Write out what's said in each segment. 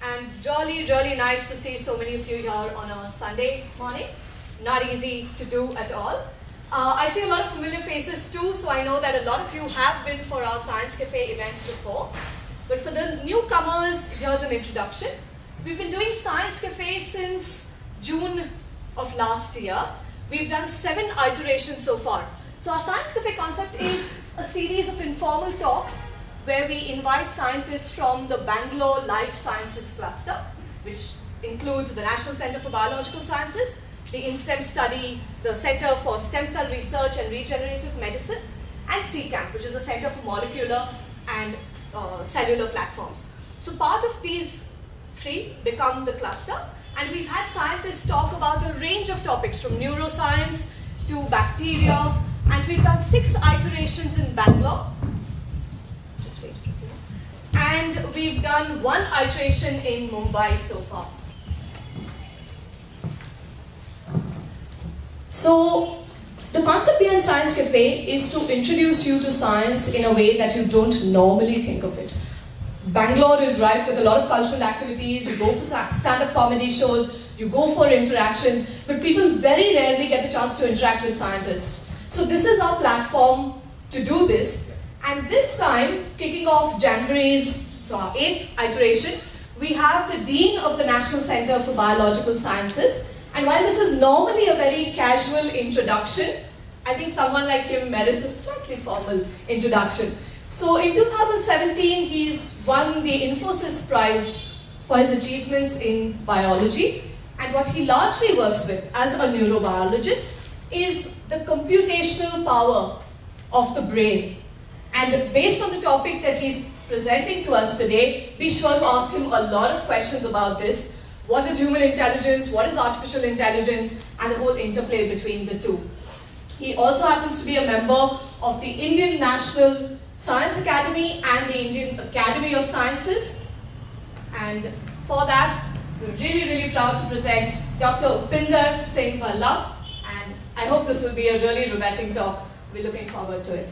and really nice to see so many of you here on a Sunday morning. Not easy to do at all. I see a lot of familiar faces too, so I know that a lot of you have been for our Science Cafe events before. But for the newcomers, here's an introduction. We've been doing Science Cafe since June of last year. We've done 7 iterations so far. So our Science Cafe concept is a series of informal talks where we invite scientists from the Bangalore Life Sciences Cluster, which includes the National Center for Biological Sciences, the InStem study, the Center for Stem Cell Research and Regenerative Medicine, and CCAMP, which is a Center for Molecular and Cellular Platforms. So part of these 3 become the cluster, and we've had scientists talk about a range of topics from neuroscience to bacteria, and we've done 6 iterations in Bangalore. Just wait for it. And we've done 1 iteration in Mumbai so far. So the concept behind Science Cafe is to introduce you to science in a way that you don't normally think of it. Bangalore is rife with a lot of cultural activities. You go for stand-up comedy shows, you go for interactions, but people very rarely get the chance to interact with scientists. So this is our platform to do this. And this time, kicking off so our 8th iteration, we have the Dean of the National Center for Biological Sciences. And while this is normally a very casual introduction, I think someone like him merits a slightly formal introduction. So in 2017, he's won the Infosys Prize for his achievements in biology. And what he largely works with as a neurobiologist is the computational power of the brain. And based on the topic that he's presenting to us today, be sure to ask him a lot of questions about this. What is human intelligence? What is artificial intelligence? And the whole interplay between the two. He also happens to be a member of the Indian National Science Academy and the Indian Academy of Sciences. And for that, we're really proud to present Dr. Upinder Bhalla. And I hope this will be a really riveting talk. We're looking forward to it.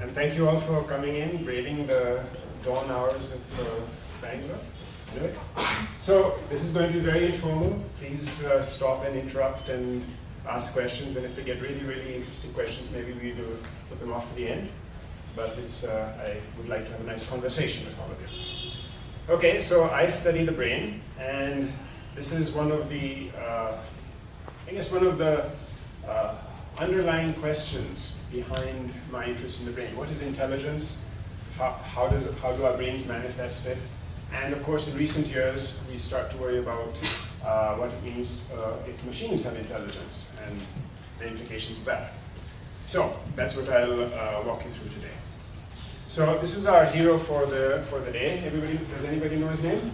And thank you all for coming in, braving the dawn hours of Bangalore. So this is going to be very informal. Please stop and interrupt and ask questions. And if they get really interesting questions, maybe we will put them off to the end. But I would like to have a nice conversation with all of you. Okay, so I study the brain, and this is one of the, underlying questions behind my interest in the brain. What is intelligence? How do our brains manifest it? And of course, in recent years, we start to worry about what it means if machines have intelligence and the implications of that. So that's what I'll walk you through today. So this is our hero for the day. Does anybody know his name?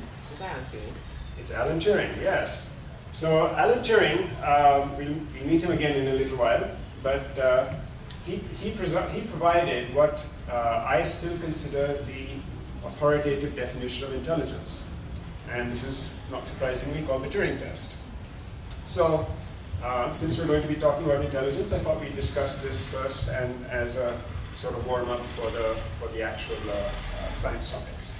It's Alan Turing. Yes. So Alan Turing, we'll meet him again in a little while, but he provided what I still consider the authoritative definition of intelligence. And this is, not surprisingly, called the Turing Test. So since we're going to be talking about intelligence, I thought we'd discuss this first and as a sort of warm-up for the actual science topics.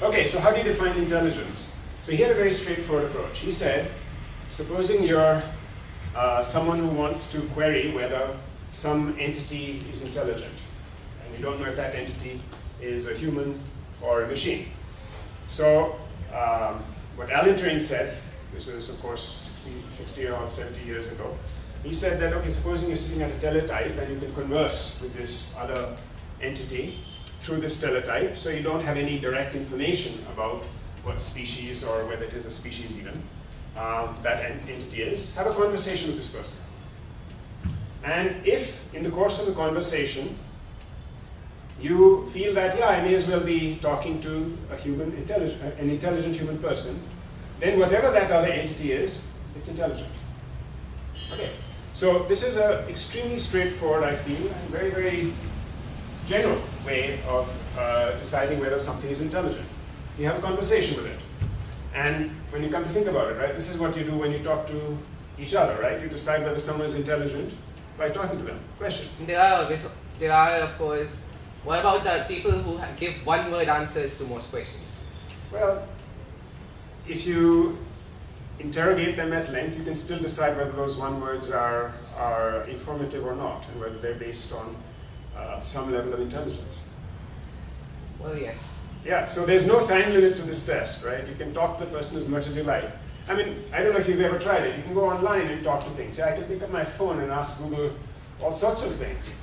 Okay, so how do you define intelligence? So he had a very straightforward approach. He said, supposing you're someone who wants to query whether some entity is intelligent, and you don't know if that entity is a human or a machine. So what Alan Turing said, this was of course 60 or 70 years ago, he said that, okay, supposing you're sitting at a teletype and you can converse with this other entity through this teletype, so you don't have any direct information about what species or whether it is a species even, that entity is, have a conversation with this person. And if, in the course of the conversation, you feel that, yeah, I may as well be talking to an intelligent human person, then whatever that other entity is, it's intelligent. Okay. So this is an extremely straightforward, I feel, and very general way of deciding whether something is intelligent. You have a conversation with it. And when you come to think about it, right, this is what you do when you talk to each other, right? You decide whether someone is intelligent by talking to them. Question? there are, of course, what about the people who give one-word answers to most questions? Well, if you interrogate them at length, you can still decide whether those one words are informative or not, and whether they're based on some level of intelligence. Well, yes. Yeah, so there's no time limit to this test, right? You can talk to the person as much as you like. I mean, I don't know if you've ever tried it. You can go online and talk to things. Yeah, I can pick up my phone and ask Google all sorts of things.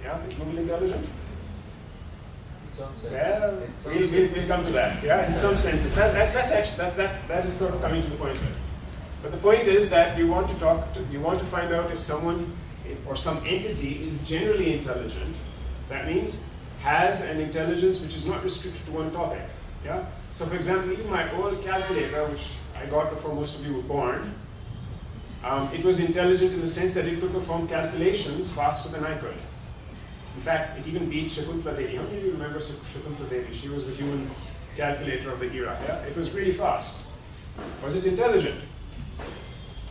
Yeah, is Google intelligent? In some sense. Well, we'll come to that. Yeah, in some senses. That is sort of coming to the point of it. But the point is that you want to find out if someone or some entity is generally intelligent. That means has an intelligence which is not restricted to one topic. Yeah. So, for example, even my old calculator, which I got before most of you were born, it was intelligent in the sense that it could perform calculations faster than I could. In fact, it even beat Shakuntala Devi. How many of you remember Shakuntala Devi? She was the human calculator of the era. Yeah? It was really fast. Was it intelligent?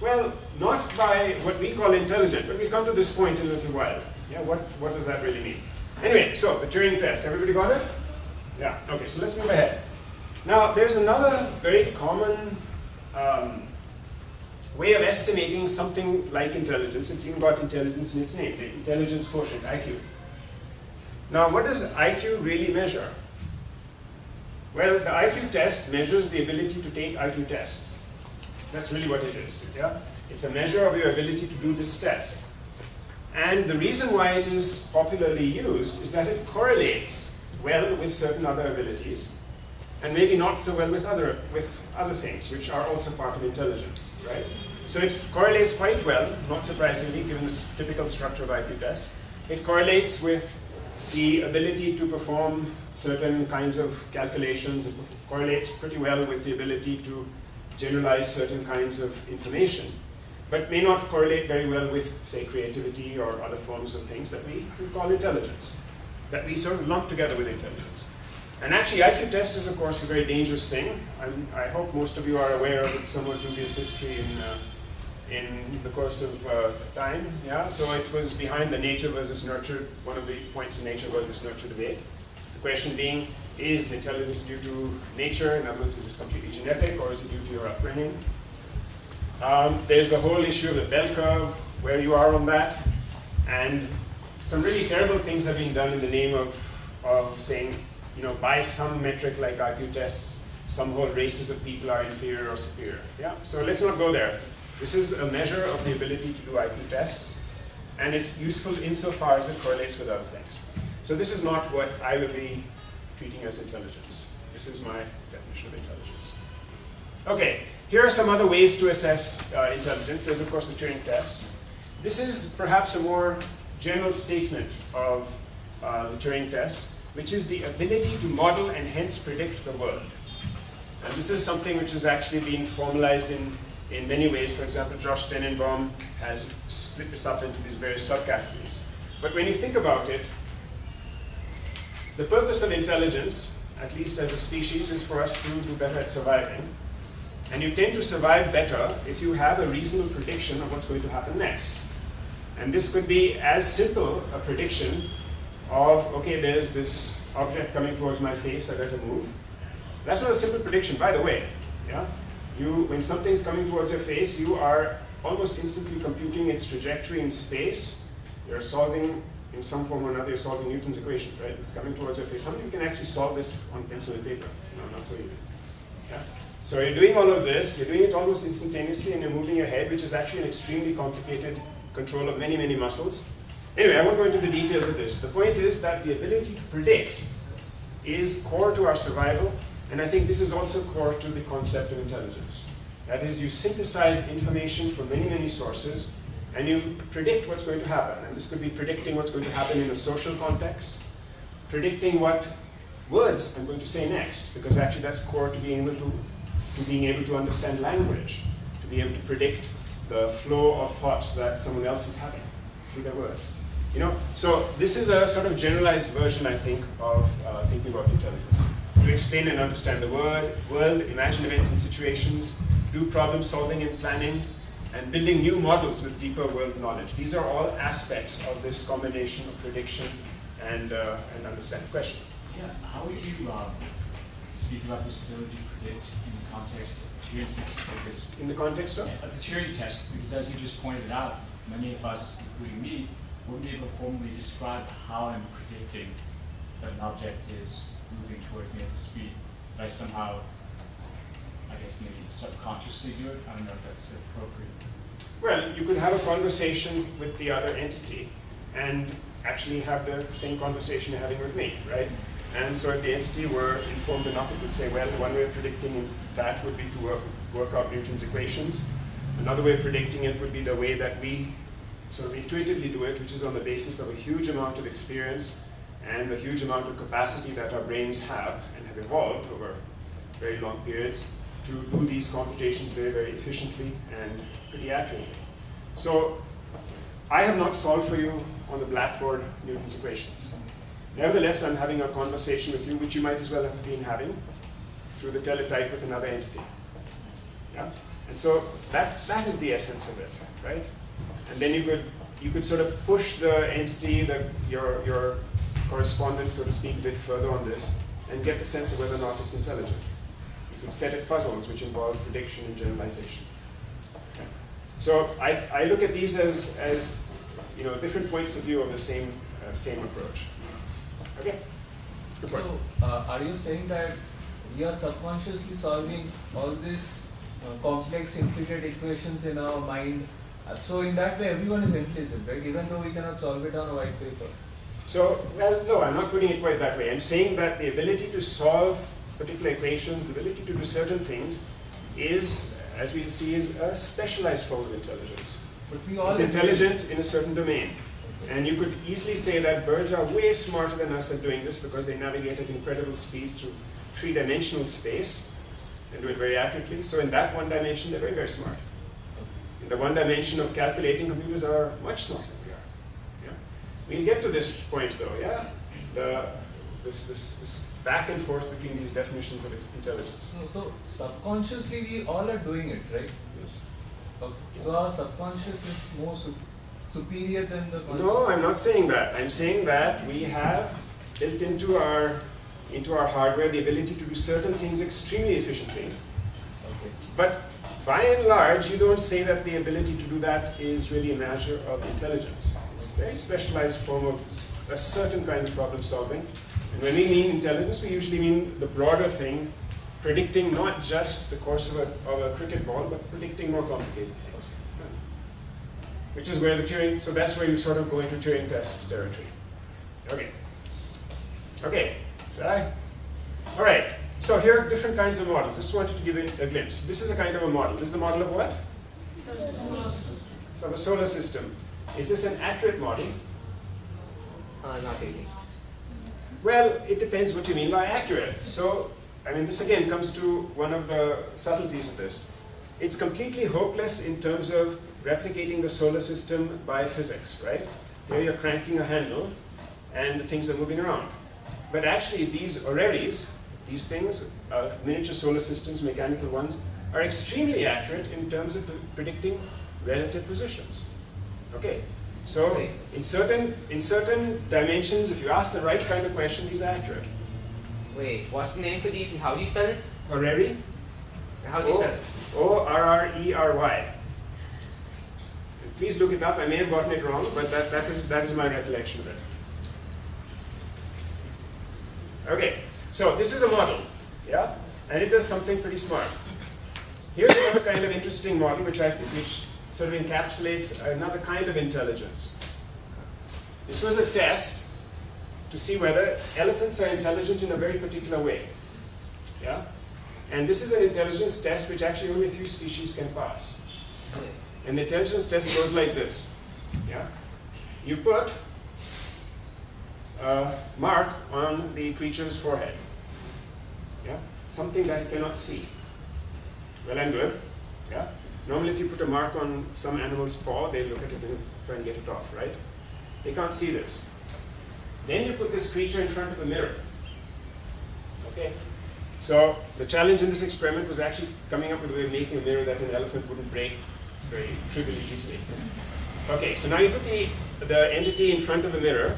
Well, not by what we call intelligent, but we'll come to this point in a little while. Yeah, what does that really mean? Anyway, so the Turing test. Everybody got it? Yeah. Okay, so let's move ahead. Now, there's another very common way of estimating something like intelligence. It's even got intelligence in its name, the intelligence quotient, IQ. Now, what does IQ really measure? Well, the IQ test measures the ability to take IQ tests. That's really what it is. Yeah? It's a measure of your ability to do this test. And the reason why it is popularly used is that it correlates well with certain other abilities, and maybe not so well with other things, which are also part of intelligence, right? So it correlates quite well, not surprisingly, given the typical structure of IQ tests. It correlates with the ability to perform certain kinds of calculations. It correlates pretty well with the ability to generalize certain kinds of information, but may not correlate very well with, say, creativity or other forms of things that we call intelligence, that we sort of lump together with intelligence. And actually, IQ test is, of course, a very dangerous thing. I hope most of you are aware of its somewhat dubious history in the course of time. Yeah? So it was behind the nature versus nurture, one of the points in nature versus nurture debate. The question being, is intelligence due to nature? In other words, is it completely genetic, or is it due to your upbringing? There's the whole issue of the bell curve, where you are on that. And some really terrible things have been done in the name of saying, you know, by some metric like IQ tests, some whole races of people are inferior or superior. Yeah? So let's not go there. This is a measure of the ability to do IQ tests, and it's useful insofar as it correlates with other things. So this is not what I would be treating as intelligence. This is my definition of intelligence. Okay, here are some other ways to assess intelligence. There's, of course, the Turing test. This is perhaps a more general statement of the Turing test, which is the ability to model and hence predict the world. And this is something which has actually been formalized in many ways. For example, Josh Tenenbaum has split this up into these various subcategories. But when you think about it, the purpose of intelligence, at least as a species, is for us to do better at surviving. And you tend to survive better if you have a reasonable prediction of what's going to happen next. And this could be as simple a prediction of, okay, there's this object coming towards my face, I better move. That's not a simple prediction, by the way. Yeah? When something's coming towards your face, you are almost instantly computing its trajectory in space. You're solving, in some form or another, you're solving Newton's equation, right? It's coming towards your face. How many of you can actually solve this on pencil and paper? No, not so easy. Yeah? So you're doing all of this, you're doing it almost instantaneously, and you're moving your head, which is actually an extremely complicated control of many, many muscles. Anyway, I won't go into the details of this. The point is that the ability to predict is core to our survival, and I think this is also core to the concept of intelligence. That is, you synthesize information from many, many sources, and you predict what's going to happen. And this could be predicting what's going to happen in a social context, predicting what words I'm going to say next, because actually that's core to being able to understand language, to be able to predict the flow of thoughts that someone else is having through their words. You know, so this is a sort of generalized version, I think, of thinking about intelligence. To explain and understand the world, imagine events and situations, do problem solving and planning, and building new models with deeper world knowledge. These are all aspects of this combination of prediction and understanding. Question? Yeah, how would you speak about this ability to predict in the context of the Turing test? Because in the context of? The Turing test, because as you just pointed out, many of us, including me, wouldn't be able to formally describe how I'm predicting that an object is moving towards me at the speed. But I somehow, I guess maybe subconsciously do it. I don't know if that's appropriate. Well, you could have a conversation with the other entity and actually have the same conversation you're having with me, right? And so if the entity were informed enough, it would say, well, one way of predicting that would be to work out Newton's equations. Another way of predicting it would be the way that we sort of intuitively do it, which is on the basis of a huge amount of experience and a huge amount of capacity that our brains have and have evolved over very long periods to do these computations very, very efficiently and pretty accurately. So I have not solved for you on the blackboard Newton's equations. Nevertheless, I'm having a conversation with you, which you might as well have been having through the teletype with another entity. Yeah? And so that is the essence of it, right? And then you could sort of push the entity, your correspondent, so to speak, a bit further on this and get the sense of whether or not it's intelligent. You could set it puzzles which involve prediction and generalization. Okay. So I look at these as different points of view of the same approach. Okay. Good point. So, are you saying that we are subconsciously solving all these complex intricate equations in our mind? So in that way, everyone is intelligent, right? Even though we cannot solve it on a white paper. So, well, no, I'm not putting it quite that way. I'm saying that the ability to solve particular equations, the ability to do certain things is, as we'll see, is a specialized form of intelligence. But we all it's intelligence in a certain domain. And you could easily say that birds are way smarter than us at doing this because they navigate at incredible speeds through three-dimensional space and do it very accurately. So in that one dimension, they're very, very smart. In the one dimension of calculating, computers are much smarter than we are. Yeah? We'll get to this point though, yeah? This back and forth between these definitions of intelligence. So subconsciously we all are doing it, right? Yes. Okay. So our subconscious is more superior than the conscious? No, I'm not saying that. I'm saying that we have built into our hardware the ability to do certain things extremely efficiently. Okay. But by and large, you don't say that the ability to do that is really a measure of intelligence. It's a very specialized form of a certain kind of problem solving. And when we mean intelligence, we usually mean the broader thing, predicting not just the course of a cricket ball, but predicting more complicated things. Which is where the Turing, so that's where you sort of go into Turing Test territory. Okay. Okay, shall I? All right, so here are different kinds of models. I just wanted to give it a glimpse. This is a kind of a model. This is a model of what? So the solar system. Is this an accurate model? Not really. Well, it depends what you mean by accurate. So, I mean, this again comes to one of the subtleties of this. It's completely hopeless in terms of replicating the solar system by physics, right? Here you're cranking a handle and the things are moving around. But actually these orreries, these things, miniature solar systems, mechanical ones, are extremely accurate in terms of predicting relative positions. Okay, so in certain dimensions, if you ask the right kind of question, these are accurate. Wait, what's the name for these and how do you spell it? Orrery? And how do you spell it? O-R-R-E-R-Y. Please look it up. I may have gotten it wrong, but that is my recollection of it. Okay, so this is a model, yeah, and it does something pretty smart. Here's another kind of interesting model, which sort of encapsulates another kind of intelligence. This was a test to see whether elephants are intelligent in a very particular way, yeah, and this is an intelligence test which actually only a few species can pass. And the intelligence test goes like this. Yeah? You put a mark on the creature's forehead. Yeah? Something that it cannot see. Well and good. Yeah? Normally if you put a mark on some animal's paw, they look at it and try and get it off, right? They can't see this. Then you put this creature in front of a mirror. Okay? So the challenge in this experiment was actually coming up with a way of making a mirror that an elephant wouldn't break very trivially easily. Okay, so now you put the entity in front of the mirror,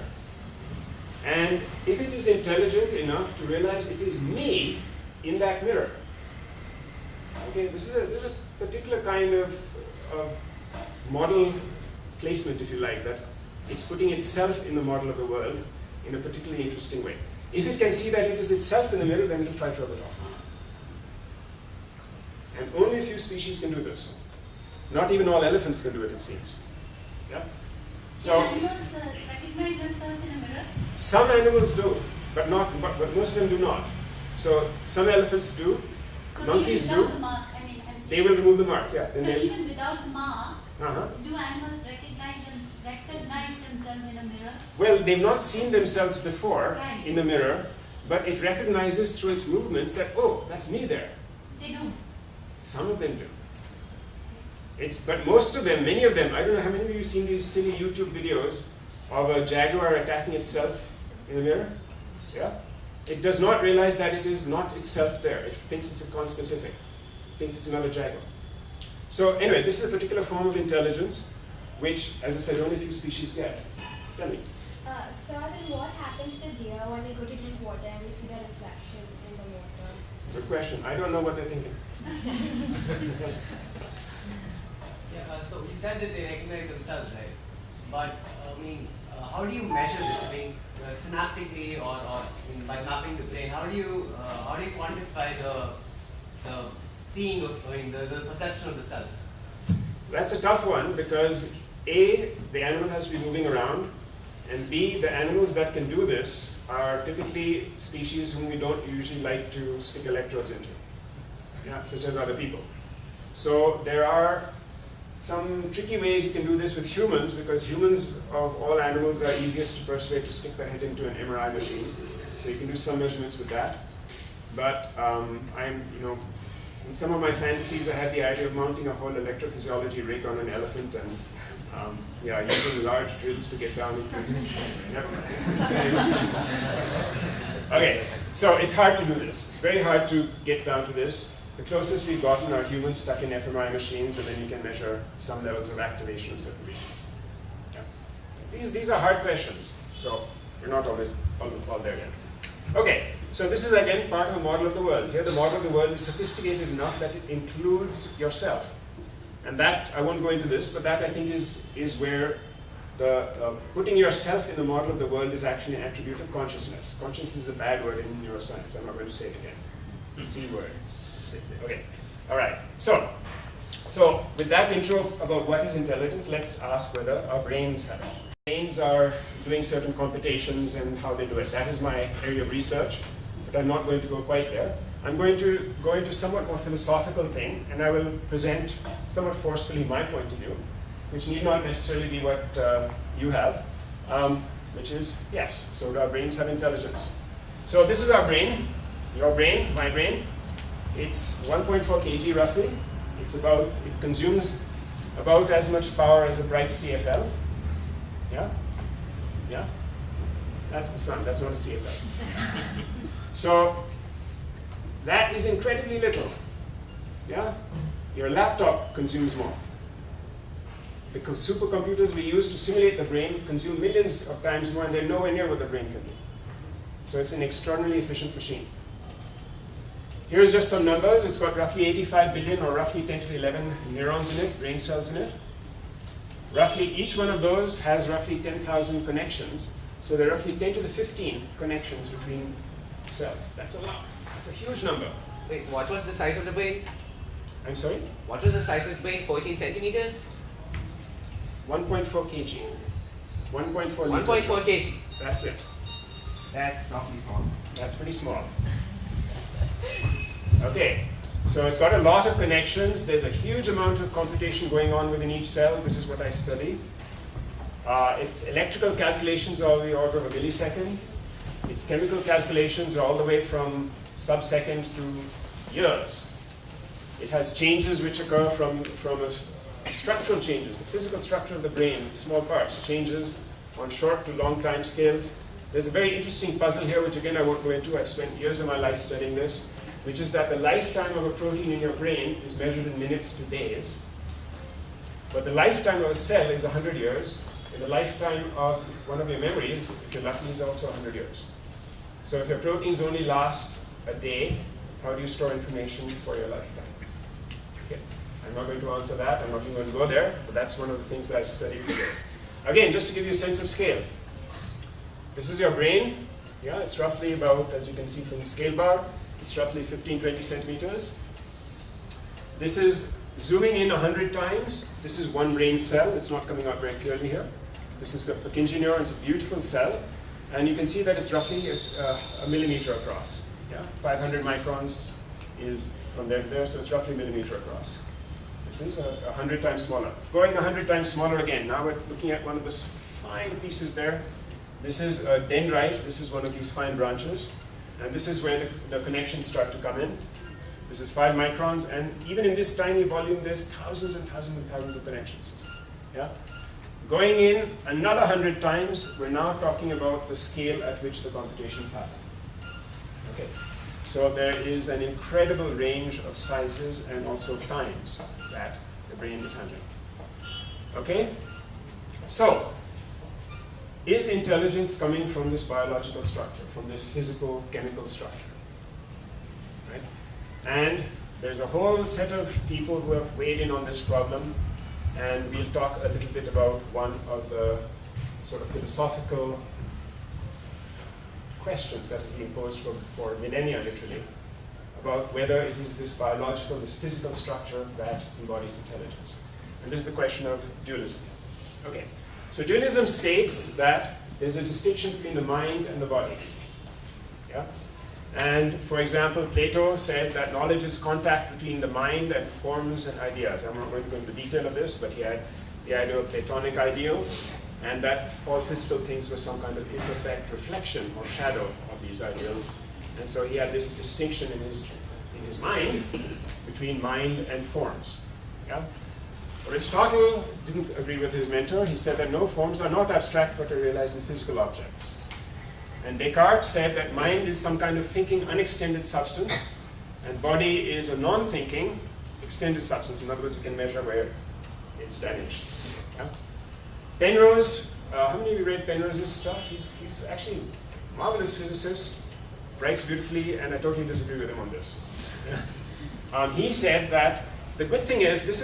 and if it is intelligent enough to realize it is me in that mirror, okay, this is a particular kind of model placement, if you like, that it's putting itself in the model of the world in a particularly interesting way. If it can see that it is itself in the mirror, then it will try to rub it off. And only a few species can do this. Not even all elephants can do it, it seems. Yeah? So animals recognize themselves in a mirror? some animals do, but most of them do not. So some elephants do, monkeys do. The mark, I mean, They will remove the mark, yeah. Then but they'll, even without the mark, uh-huh. do animals recognize themselves in a mirror? Well, they've not seen themselves before Right. in the mirror, but it recognizes through its movements that, oh, that's me there. They do. Some of them do. But most of them, many of them, I don't know how many of you have seen these silly YouTube videos of a jaguar attacking itself in the mirror? Yeah? It does not realize that it is not itself there. It thinks it's a conspecific. It thinks it's another jaguar. So anyway, this is a particular form of intelligence, which, as I said, only a few species get. Tell me. So then what happens to deer when they go to drink water and they see their reflection in the water? Good question. I don't know what they're thinking. So you said that they recognize themselves, right? But how do you measure this? I mean, synaptically or by mapping the brain, how do you quantify the seeing of, the perception of the self? That's a tough one because A, the animal has to be moving around, and B, the animals that can do this are typically species whom we don't usually like to stick electrodes into, yeah, such as other people. So there are some tricky ways you can do this with humans, because humans of all animals are easiest to persuade to stick their head into an MRI machine. So you can do some measurements with that. But in some of my fantasies, I had the idea of mounting a whole electrophysiology rig on an elephant and using large drills to get down into its Okay, so it's hard to do this. It's very hard to get down to this. The closest we've gotten are humans stuck in fMRI machines, and then you can measure some levels of activation of certain regions. Yeah. These are hard questions, so we're not always all there yet. Okay, so this is again part of a model of the world. Here the model of the world is sophisticated enough that it includes yourself. And that, I won't go into this, but that I think is where the putting yourself in the model of the world is actually an attribute of consciousness. Consciousness is a bad word in neuroscience. I'm not going to say it again. It's a C word. Okay, all right. So with that intro about what is intelligence, let's ask whether our brains have it. Brains are doing certain computations and how they do it. That is my area of research, but I'm not going to go quite there. I'm going to go into somewhat more philosophical thing, and I will present somewhat forcefully my point of view, which need not necessarily be what you have, which is, yes, so our brains have intelligence. So this is our brain, your brain, my brain. It's 1.4 kg roughly. It consumes about as much power as a bright CFL. Yeah? Yeah? That's the sun, that's not a CFL. So that is incredibly little. Yeah? Your laptop consumes more. The supercomputers we use to simulate the brain consume millions of times more, and they're nowhere near what the brain can do. So it's an extraordinarily efficient machine. Here's just some numbers. It's got roughly 85 billion or roughly 10 to the 11 neurons in it, brain cells in it. Roughly each one of those has roughly 10,000 connections. So there are roughly 10 to the 15 connections between cells. That's a lot. That's a huge number. Wait, what was the size of the brain? I'm sorry? What was the size of the brain? 14 centimeters? 1.4 kg. 1.4 liters. 1.4 kg. That's it. That's awfully small. That's pretty small. Okay, so it's got a lot of connections. There's a huge amount of computation going on within each cell. This is what I study. Its electrical calculations are of the order of a millisecond. Its chemical calculations are all the way from sub-second to years. It has changes which occur from structural changes, the physical structure of the brain, small parts, changes on short to long time scales. There's a very interesting puzzle here, which again I won't go into. I've spent years of my life studying this, which is that the lifetime of a protein in your brain is measured in minutes to days. But the lifetime of a cell is 100 years, and the lifetime of one of your memories, if you're lucky, is also 100 years. So if your proteins only last a day, how do you store information for your lifetime? Okay. I'm not going to answer that, I'm not even going to go there, but that's one of the things that I've studied for years. Again, just to give you a sense of scale. This is your brain. Yeah, it's roughly about, as you can see from the scale bar, it's roughly 15-20 centimeters. This is zooming in 100 times. This is one brain cell. It's not coming out very clearly here. This is the Purkinje neuron. It's a beautiful cell. And you can see that it's roughly a millimeter across. Yeah? 500 microns is from there to there, so it's roughly a millimeter across. This is 100 times smaller. Going 100 times smaller again. Now we're looking at one of those fine pieces there. This is a dendrite. This is one of these fine branches. And this is where the connections start to come in. This is 5 microns, and even in this tiny volume, there's thousands and thousands and thousands of connections. Yeah? Going in another 100 times, we're now talking about the scale at which the computations happen. Okay. So there is an incredible range of sizes and also times that the brain is handling. Okay? So, is intelligence coming from this biological structure, from this physical, chemical structure? Right? And there's a whole set of people who have weighed in on this problem, and we'll talk a little bit about one of the sort of philosophical questions that has been posed for millennia, literally, about whether it is this biological, this physical structure that embodies intelligence. And this is the question of dualism. Okay. So dualism states that there's a distinction between the mind and the body. Yeah? And for example, Plato said that knowledge is contact between the mind and forms and ideas. I'm not going to go into the detail of this, but he had the idea of Platonic ideal, and that all physical things were some kind of imperfect reflection or shadow of these ideals. And so he had this distinction in his mind between mind and forms. Yeah? Aristotle didn't agree with his mentor. He said that no, forms are not abstract but are realized in physical objects. And Descartes said that mind is some kind of thinking unextended substance, and body is a non-thinking extended substance. In other words, you can measure where it's damaged. Yeah? Penrose, how many of you read Penrose's stuff? He's actually a marvelous physicist, writes beautifully, and I totally disagree with him on this. Yeah? He said that the good thing is, this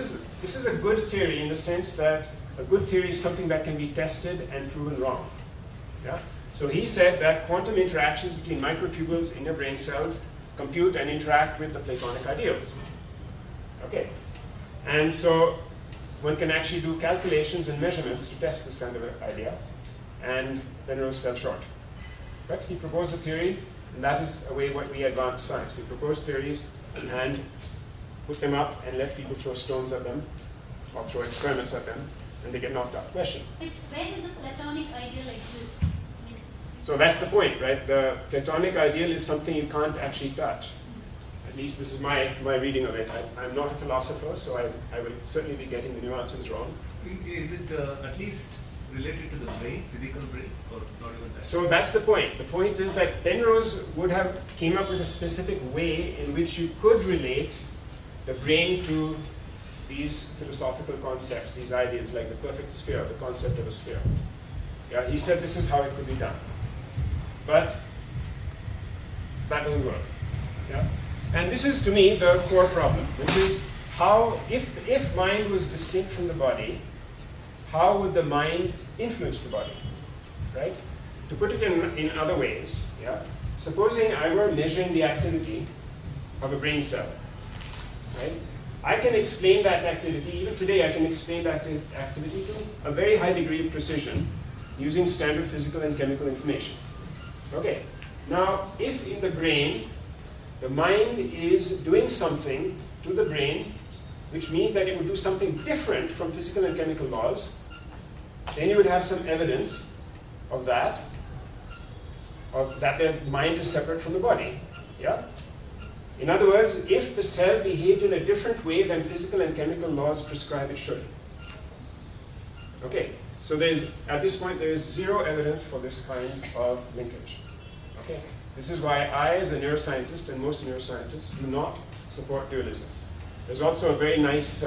is a good theory in the sense that a good theory is something that can be tested and proven wrong. Yeah? So he said that quantum interactions between microtubules in your brain cells compute and interact with the Platonic ideals. Okay. And so one can actually do calculations and measurements to test this kind of idea, and Penrose fell short. But he proposed a theory, and that is the way what we advance science. We propose theories and put them up and let people throw stones at them or throw experiments at them, and they get knocked out. Question? But where does the Platonic ideal exist? So that's the point, right? The Platonic ideal is something you can't actually touch. At least this is my reading of it. I'm not a philosopher, so I will certainly be getting the nuances wrong. Is it at least related to the brain, physical brain, or not even that? So that's the point. The point is that Penrose would have came up with a specific way in which you could relate the brain to these philosophical concepts, these ideas, like the perfect sphere, the concept of a sphere. Yeah, he said this is how it could be done. But that doesn't work. Yeah? And this is, to me, the core problem, which is how, if mind was distinct from the body, how would the mind influence the body? Right? To put it in other ways, yeah? Supposing I were measuring the activity of a brain cell, right? I can explain that activity, even today I can explain that activity to a very high degree of precision using standard physical and chemical information. Okay, now if in the brain, the mind is doing something to the brain, which means that it would do something different from physical and chemical laws, then you would have some evidence of that the mind is separate from the body. Yeah? In other words, if the cell behaved in a different way than physical and chemical laws prescribe it should. Okay, so at this point there is zero evidence for this kind of linkage. Okay, this is why I, as a neuroscientist, and most neuroscientists, do not support dualism. There's also a very nice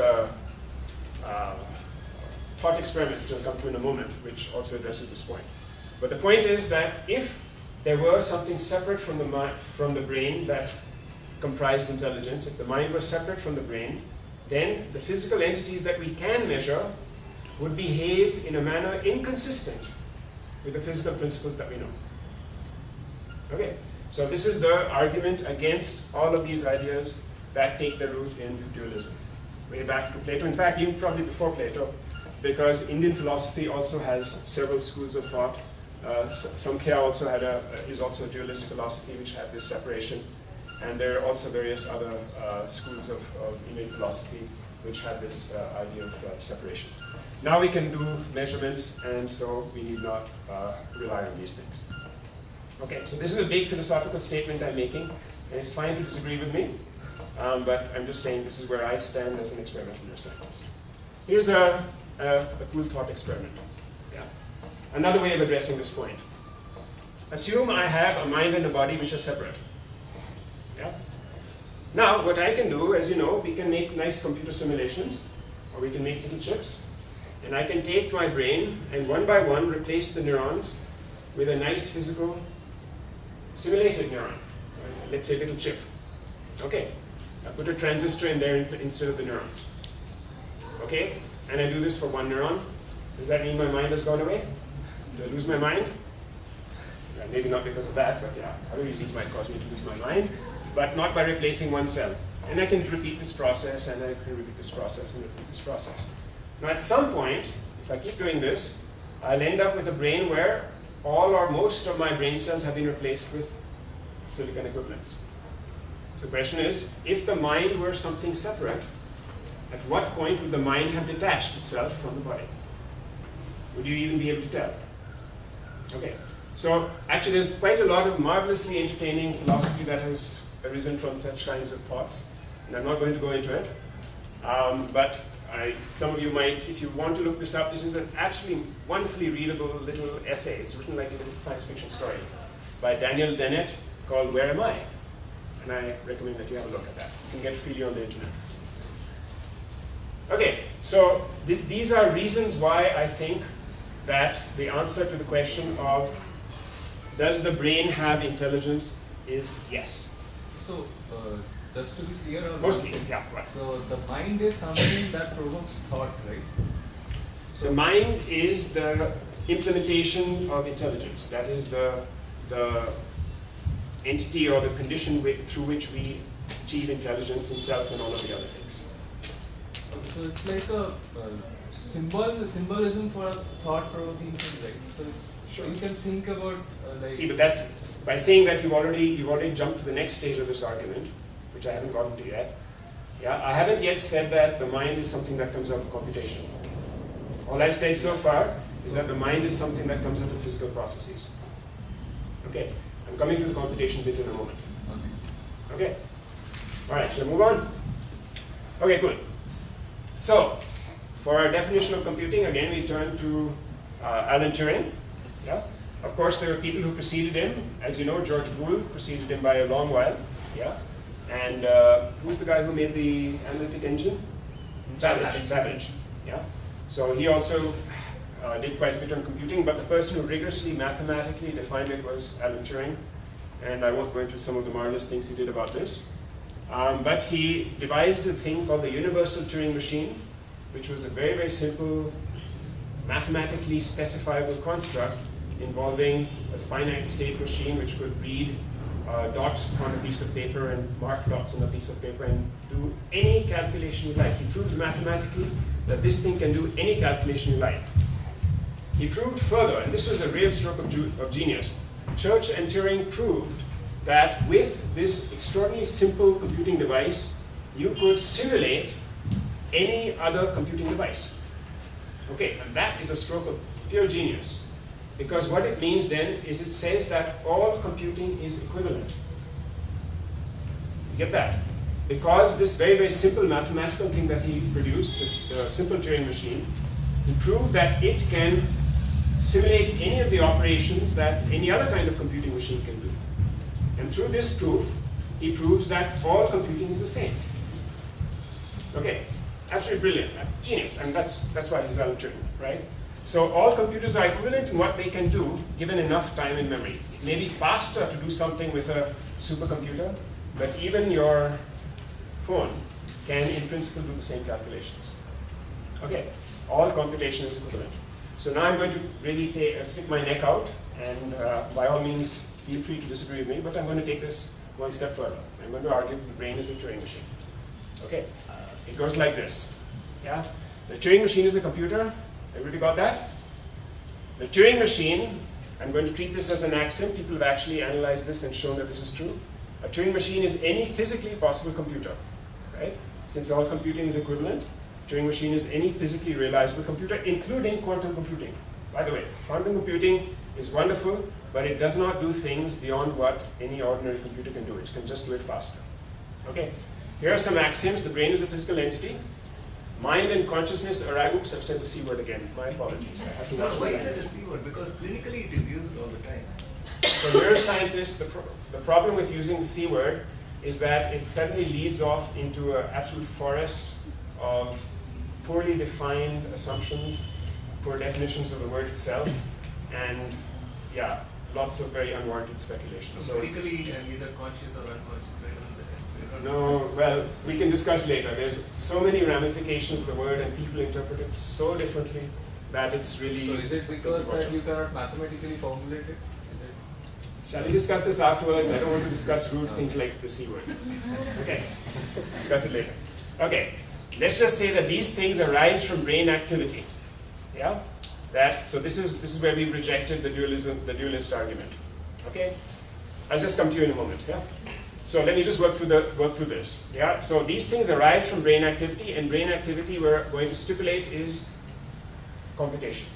thought experiment, which I'll come to in a moment, which also addresses this point. But the point is that if there were something separate from the brain that comprised intelligence, if the mind was separate from the brain, then the physical entities that we can measure would behave in a manner inconsistent with the physical principles that we know. Okay, so this is the argument against all of these ideas that take their root in dualism. Way back to Plato, in fact, even probably before Plato, because Indian philosophy also has several schools of thought. Samkhya also is also a dualist philosophy which had this separation. And there are also various other schools of Indian philosophy which had this idea of separation. Now we can do measurements, and so we need not rely on these things. Okay, so this is a big philosophical statement I'm making, and it's fine to disagree with me, but I'm just saying this is where I stand as an experimental neuroscientist. Here's a cool thought experiment. Yeah. Another way of addressing this point. Assume I have a mind and a body which are separate. Yeah. Now, what I can do, as you know, we can make nice computer simulations, or we can make little chips, and I can take my brain and one by one replace the neurons with a nice physical simulated neuron. Let's say a little chip. Okay, I put a transistor in there instead of the neuron. Okay, and I do this for one neuron. Does that mean my mind has gone away? Do I lose my mind? Maybe not because of that, but yeah, other reasons might cause me to lose my mind, but not by replacing one cell. And I can repeat this process, and I can repeat this process, and repeat this process. Now at some point, if I keep doing this, I'll end up with a brain where all or most of my brain cells have been replaced with silicon equivalents. So the question is, if the mind were something separate, at what point would the mind have detached itself from the body? Would you even be able to tell? Okay. So actually there's quite a lot of marvelously entertaining philosophy that has arisen from such kinds of thoughts, and I'm not going to go into it. But some of you might, if you want to look this up, this is an actually wonderfully readable little essay. It's written like a little science fiction story by Daniel Dennett called Where Am I? And I recommend that you have a look at that. You can get it freely on the internet. Okay, so these are reasons why I think that the answer to the question of does the brain have intelligence is yes. So, just to be clear on mostly, yeah, right. So the mind is something that provokes thought, right? So the mind is the implementation of intelligence. That is the entity or the condition through which we achieve intelligence and self and all of the other things. So it's like a symbolism for a thought-provoking thing, right? So it's, sure. You can think about like. See, but that by saying that you've already jumped to the next stage of this argument, which I haven't gotten to yet. Yeah, I haven't yet said that the mind is something that comes out of computation. All I've said so far is that the mind is something that comes out of physical processes. Okay, I'm coming to the computation bit in a moment. Okay, all right, shall I move on? Okay, good. So, for our definition of computing, again, we turn to Alan Turing. Yeah? Of course, there are people who preceded him. As you know, George Boole preceded him by a long while. Yeah? And who's the guy who made the analytic engine? Babbage. Yeah? So he also did quite a bit on computing, but the person who rigorously mathematically defined it was Alan Turing. And I won't go into some of the marvelous things he did about this. But he devised a thing called the universal Turing machine, which was a very, very simple, mathematically specifiable construct involving a finite state machine which could read dots on a piece of paper and mark dots on a piece of paper and do any calculation you like. He proved mathematically that this thing can do any calculation you like. He proved further, and this was a real stroke of genius, Church and Turing proved that with this extraordinarily simple computing device, you could simulate any other computing device. Okay, and that is a stroke of pure genius. Because what it means then is it says that all computing is equivalent. You get that? Because this very, very simple mathematical thing that he produced, the simple Turing machine, he proved that it can simulate any of the operations that any other kind of computing machine can do. And through this proof, he proves that all computing is the same. Okay, absolutely brilliant, genius, and that's why he's Alan Turing. right? So all computers are equivalent in what they can do given enough time and memory. It may be faster to do something with a supercomputer, but even your phone can in principle do the same calculations. Okay, all computation is equivalent. So now I'm going to really stick my neck out, and by all means feel free to disagree with me, but I'm going to take this one step further. I'm going to argue that the brain is a Turing machine. Okay, it goes like this. Yeah, the Turing machine is a computer. Everybody got that? The Turing machine, I'm going to treat this as an axiom. People have actually analyzed this and shown that this is true. A Turing machine is any physically possible computer, right? Since all computing is equivalent, Turing machine is any physically realizable computer, including quantum computing. By the way, quantum computing is wonderful, but it does not do things beyond what any ordinary computer can do. It can just do it faster. Okay, here are some axioms. The brain is a physical entity. Mind and consciousness are, oops, I've said the C word again. My apologies. I have to watch Why is it a C word? Because clinically it is used all the time. For neuroscientists, the problem with using the C word is that it suddenly leads off into an absolute forest of poorly defined assumptions, poor definitions of the word itself, and yeah, lots of very unwarranted speculation. So medically, either conscious or unconscious. No, well, we can discuss later. There's so many ramifications of the word, and people interpret it so differently that it's really. So is it because that you cannot mathematically formulate it? Shall we discuss this afterwards? I don't want to discuss rude things like the C word. Okay, discuss it later. Okay, let's just say that these things arise from brain activity. Yeah, so this is where we've rejected the dualist argument. Okay, I'll just come to you in a moment. Yeah. So let me just work through this. Yeah. So these things arise from brain activity, and brain activity we're going to stipulate is computation.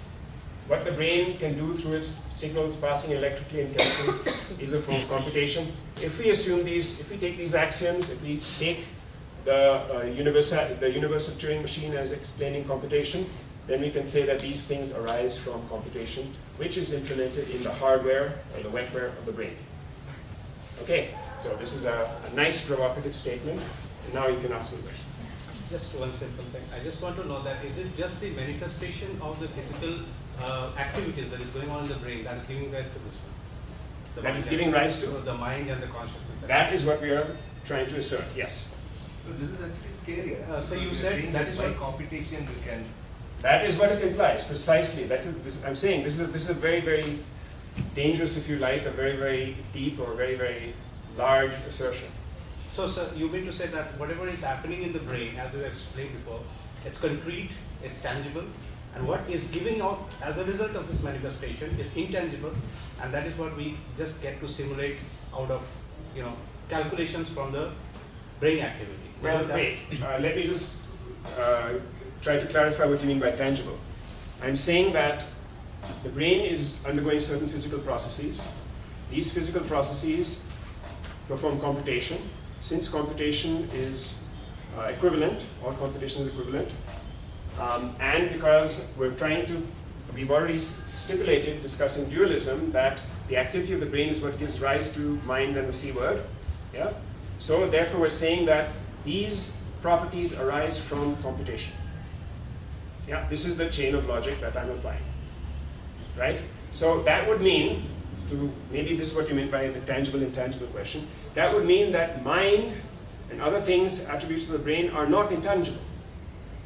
What the brain can do through its signals passing electrically and chemically is a form of computation. If we assume these, if we take these axioms, if we take the universe of Turing machine as explaining computation, then we can say that these things arise from computation, which is implemented in the hardware or the wetware of the brain. Okay, so this is a nice provocative statement, and now you can ask me questions. Just one simple thing. I just want to know that is it just the manifestation of the physical activities that is going on in the brain that is giving rise to this one? That is giving rise to? The mind and the consciousness. That is what we are trying to assert, yes. So this is actually scary. So you said that is by why computation we can. That is what it implies, precisely. I'm saying this is a very, very dangerous, if you like, a very, very deep or very, very large assertion. So, sir, you mean to say that whatever is happening in the brain, as you explained before, it's concrete, it's tangible, and what is giving out as a result of this manifestation is intangible, and that is what we just get to simulate out of, calculations from the brain activity. Well, wait. Let me just try to clarify what you mean by tangible. I'm saying that the brain is undergoing certain physical processes. These physical processes perform computation. Since computation is equivalent, all computation is equivalent, and because we've already stipulated, discussing dualism, that the activity of the brain is what gives rise to mind and the C word. Yeah? So therefore we're saying that these properties arise from computation. Yeah, this is the chain of logic that I'm applying. Right? So that would mean, maybe this is what you meant by the tangible intangible question, that would mean that mind and other things, attributes of the brain, are not intangible.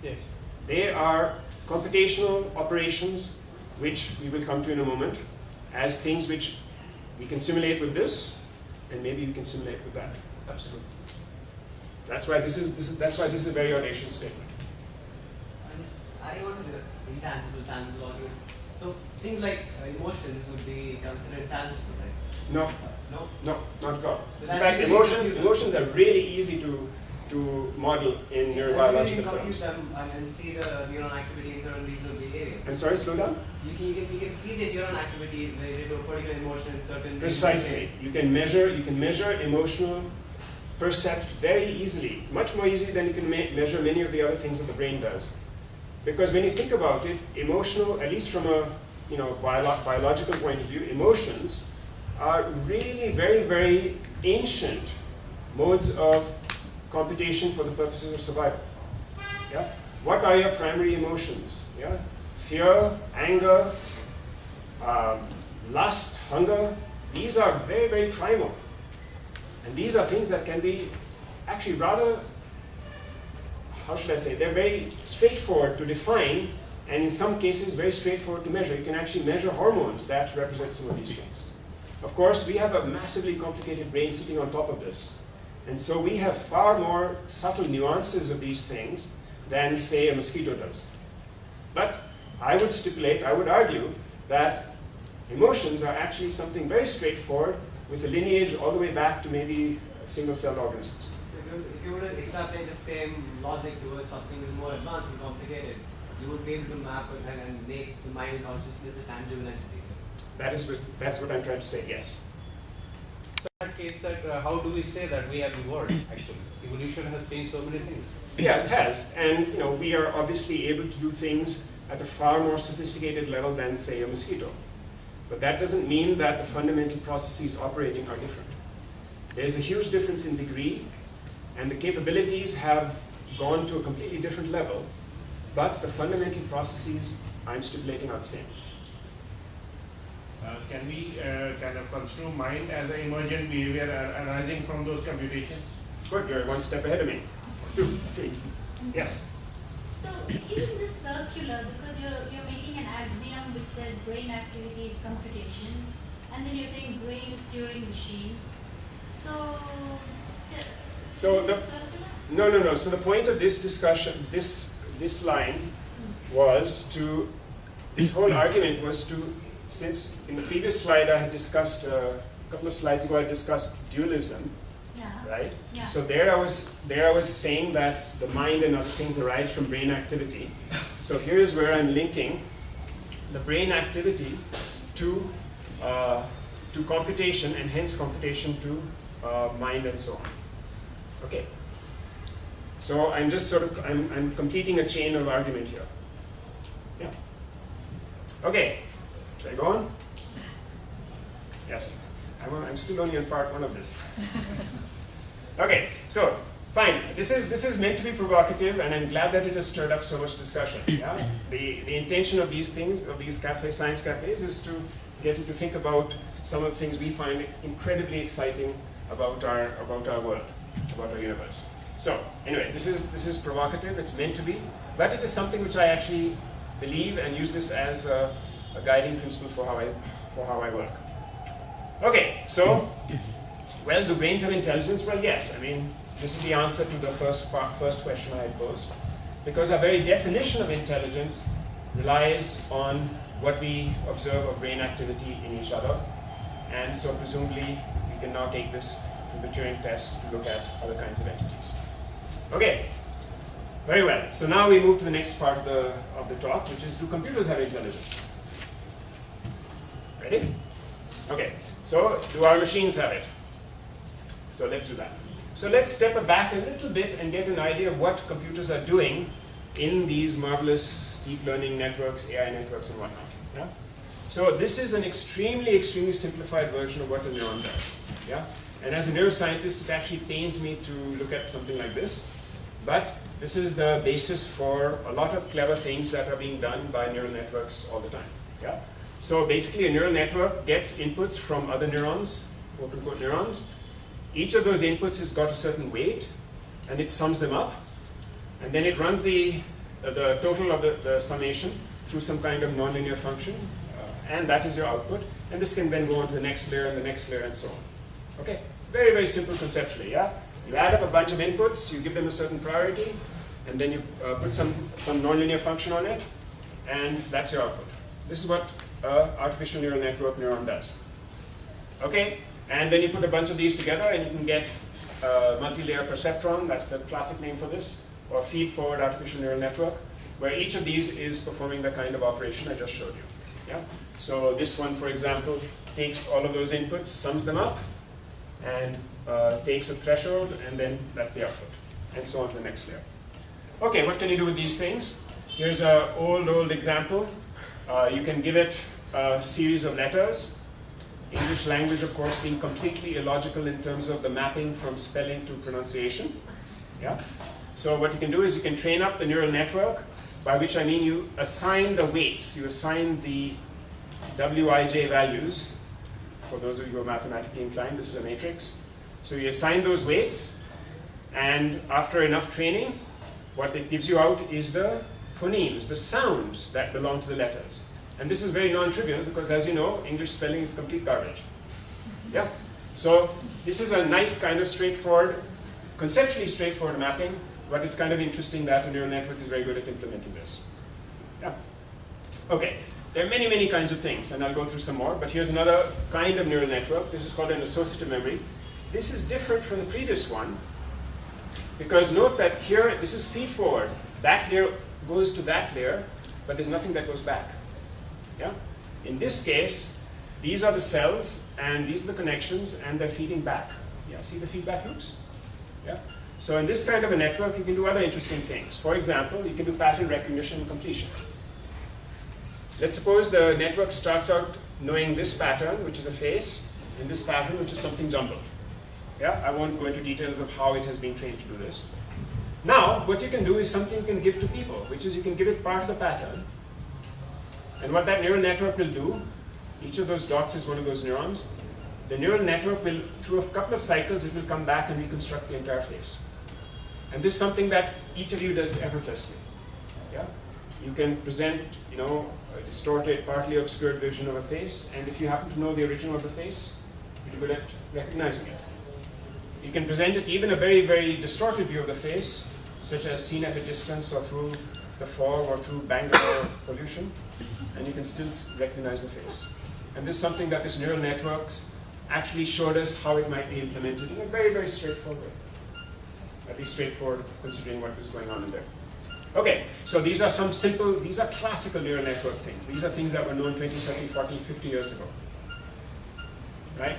Yes. They are computational operations, which we will come to in a moment, as things which we can simulate with this, and maybe we can simulate with that. Absolutely. That's why this is a very audacious statement. I want to intangible, tangible argument. So things like emotions would be considered tangible, right? No. No? No, not at all. So In fact, emotions are really easy to model in neurobiological you can compute terms. them and see the neuron activity in certain regions of the area. I'm sorry, slow down? You can see the neuron activity related to a particular emotion in certain Precisely. You can measure emotional percepts very easily, much more easily than you can measure many of the other things that the brain does. Because when you think about it, emotional, at least from a biological point of view, emotions are really very, very ancient modes of computation for the purposes of survival. Yeah? What are your primary emotions? Yeah? fear, anger, lust, hunger, these are very, very primal. And these are things that can be actually rather, how should I say, they're very straightforward to define, and in some cases very straightforward to measure. You can actually measure hormones that represent some of these things. Of course, we have a massively complicated brain sitting on top of this. And so we have far more subtle nuances of these things than, say, a mosquito does. But I would stipulate, I would argue, that emotions are actually something very straightforward with a lineage all the way back to maybe single-celled organisms. So if you were to extrapolate the same logic towards something that's more advanced and complicated, you would be able to map it and make the mind and consciousness a tangible entity. That's what I'm trying to say, yes. So in that case, how do we say that we have evolved, actually? Evolution has changed so many things. Yeah, it has. And we are obviously able to do things at a far more sophisticated level than, say, a mosquito. But that doesn't mean that the fundamental processes operating are different. There's a huge difference in degree, and the capabilities have gone to a completely different level, but the fundamental processes I'm stipulating are the same. Can we kind of construe mind as an emergent behavior arising from those computations? Good, you're one step ahead of me. 2, 3. Yes? So isn't this circular because you're making an axiom which says brain activity is computation, and then you're saying brain is Turing machine. So No. So the point of this discussion, this line was to, this whole argument was to, since in the previous slide I had discussed, a couple of slides ago I discussed dualism, right? Yeah. So there I was saying that the mind and other things arise from brain activity. So here is where I'm linking the brain activity to computation, and hence computation to mind and so on. Okay. So I'm just I'm completing a chain of argument here. Yeah. Okay. Should I go on? Yes. I'm still only on part 1 of this. Okay, so fine. This is meant to be provocative, and I'm glad that it has stirred up so much discussion. Yeah? The intention of these things, of these science cafes, is to get you to think about some of the things we find incredibly exciting about our world, about our universe. So anyway, this is provocative. It's meant to be, but it is something which I actually believe and use this as a guiding principle for how I work. Okay, so, well, do brains have intelligence? Well, yes. I mean, this is the answer to the first question I had posed. Because our very definition of intelligence relies on what we observe of brain activity in each other. And so presumably, we can now take this through the Turing Test to look at other kinds of entities. Okay, very well. So now we move to the next part of the talk, which is, do computers have intelligence? Ready? Okay. So, do our machines have it? So let's do that. So let's step back a little bit and get an idea of what computers are doing in these marvelous deep learning networks, AI networks, and whatnot. Yeah? So this is an extremely, extremely simplified version of what a neuron does. Yeah? And as a neuroscientist, it actually pains me to look at something like this. But this is the basis for a lot of clever things that are being done by neural networks all the time. Yeah? So basically, a neural network gets inputs from other neurons, quote-unquote neurons. Each of those inputs has got a certain weight, and it sums them up. And then it runs the total of the summation through some kind of nonlinear function, and that is your output. And this can then go on to the next layer and the next layer and so on. Okay? Very, very simple conceptually, yeah? You add up a bunch of inputs, you give them a certain priority, and then you put some nonlinear function on it, and that's your output. This is what artificial neural network neuron does. Okay, and then you put a bunch of these together and you can get multi-layer perceptron, that's the classic name for this, or feed-forward artificial neural network, where each of these is performing the kind of operation I just showed you. Yeah? So this one, for example, takes all of those inputs, sums them up, and takes a threshold, and then that's the output, and so on to the next layer. Okay, what can you do with these things? Here's an old example. You can give it a series of letters. English language, of course, being completely illogical in terms of the mapping from spelling to pronunciation. Yeah? So what you can do is you can train up the neural network by which I mean you assign the weights, you assign the Wij values. For those of you who are mathematically inclined, this is a matrix. So you assign those weights, and after enough training, what it gives you out is the phonemes, the sounds that belong to the letters. And this is very non-trivial because, as you know, English spelling is complete garbage. Yeah? So this is a nice kind of straightforward, conceptually straightforward mapping, but it's kind of interesting that a neural network is very good at implementing this. Yeah. Okay. There are many, many kinds of things, and I'll go through some more, but here's another kind of neural network. This is called an associative memory. This is different from the previous one, because note that here, this is feed-forward. That layer goes to that layer, but there's nothing that goes back. Yeah? In this case, these are the cells, and these are the connections, and they're feeding back. Yeah, see the feedback loops? Yeah? So in this kind of a network, you can do other interesting things. For example, you can do pattern recognition and completion. Let's suppose the network starts out knowing this pattern, which is a face, and this pattern, which is something jumbled. Yeah, I won't go into details of how it has been trained to do this. Now, what you can do is something you can give to people, which is you can give it part of the pattern. And what that neural network will do, each of those dots is one of those neurons. The neural network will, through a couple of cycles, it will come back and reconstruct the entire face. And this is something that each of you does effortlessly. Yeah? You can present, you know, a distorted, partly obscured version of a face, and if you happen to know the original of the face, you'll be good at recognizing it. You can present it even a very, very distorted view of the face, such as seen at a distance or through the fog or through Bangalore pollution, and you can still recognize the face. And this is something that this neural networks actually showed us how it might be implemented in a very, very straightforward way. At least straightforward considering what is going on in there. Okay, so these are some simple, these are classical neural network things. These are things that were known 20, 30, 40, 50 years ago. Right?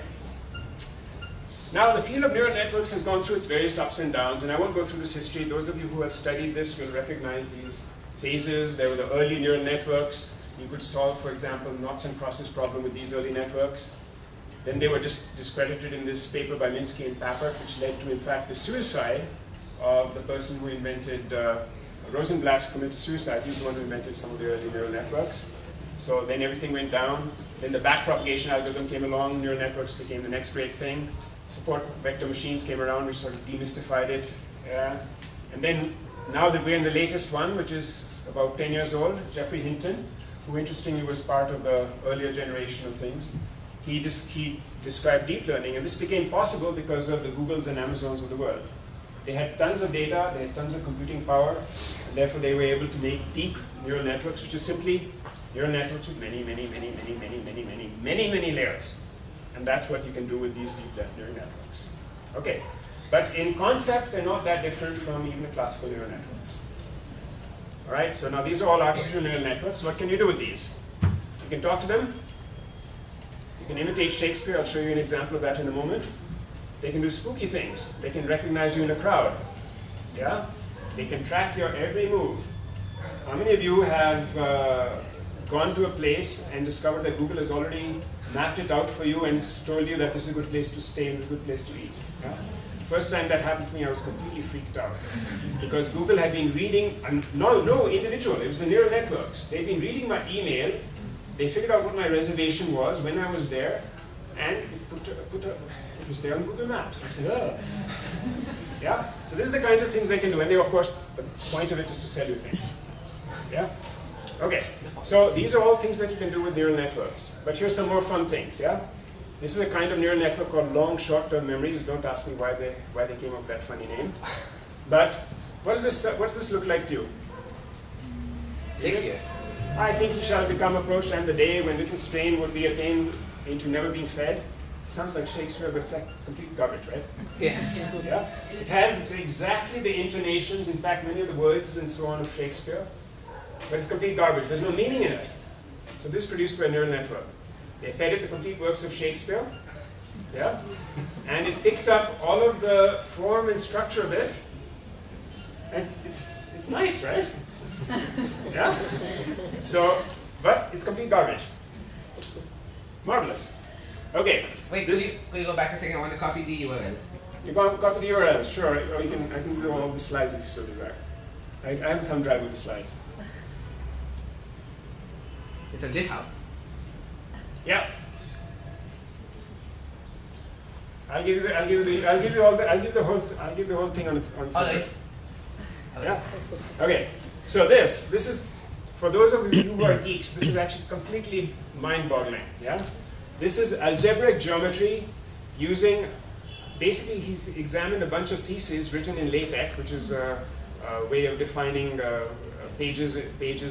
Now, the field of neural networks has gone through its various ups and downs, and I won't go through this history. Those of you who have studied this will recognize these phases. There were the early neural networks. You could solve, for example, knots and crosses problem with these early networks. Then they were discredited in this paper by Minsky and Papert, which led to, in fact, the suicide of the person who invented Rosenblatt committed suicide. He was the one who invented some of the early neural networks. So then everything went down. Then the backpropagation algorithm came along. Neural networks became the next great thing. Support vector machines came around, which sort of demystified it. And then now that we're in the latest one, which is about 10 years old, Geoffrey Hinton, who interestingly was part of the earlier generation of things, he described deep learning. And this became possible because of the Googles and Amazons of the world. They had tons of data, they had tons of computing power, and therefore they were able to make deep neural networks, which is simply neural networks with many, many, many, many, many, many, many, many, many layers. And that's what you can do with these deep neural networks. Okay, but in concept, they're not that different from even the classical neural networks. All right, so now these are all artificial neural networks. What can you do with these? You can talk to them. You can imitate Shakespeare. I'll show you an example of that in a moment. They can do spooky things. They can recognize you in a crowd. Yeah? They can track your every move. How many of you have gone to a place and discovered that Google has already mapped it out for you and told you that this is a good place to stay and a good place to eat? Yeah? The first time that happened to me, I was completely freaked out. Because Google had been reading, no individual, it was the neural networks. They'd been reading my email. They figured out what my reservation was when I was there, and it it was there on Google Maps. I said, oh. Yeah? So this is the kinds of things they can do. And they, of course, the point of it is to sell you things. Yeah? Okay. So these are all things that you can do with neural networks. But here's some more fun things. Yeah? This is a kind of neural network called long short-term memories. Don't ask me why they came up with that funny name. But what's this look like to you? Shakespeare. I think he shall become approached, and the day when little strain would be attained into never being fed. It sounds like Shakespeare, but it's like complete garbage, right? Yes. Yeah? It has exactly the intonations, in fact, many of the words and so on of Shakespeare, but it's complete garbage. There's no meaning in it. So this is produced by a neural network. They fed it the complete works of Shakespeare, yeah? And it picked up all of the form and structure of it, and it's nice, right? Yeah? So, but it's complete garbage. Marvelous. Okay. Wait, could you go back a second? I want to copy the URL. You can copy the URL, sure. Or I can do all the slides if you so desire. I have a thumb drive with the slides. It's on GitHub. Yeah. I'll give you the whole thing on. All right. Yeah. Okay. So this is, for those of you who are geeks, this is actually completely mind-boggling. Yeah. This is algebraic geometry using, basically he's examined a bunch of theses written in LaTeX, which is a way of defining pages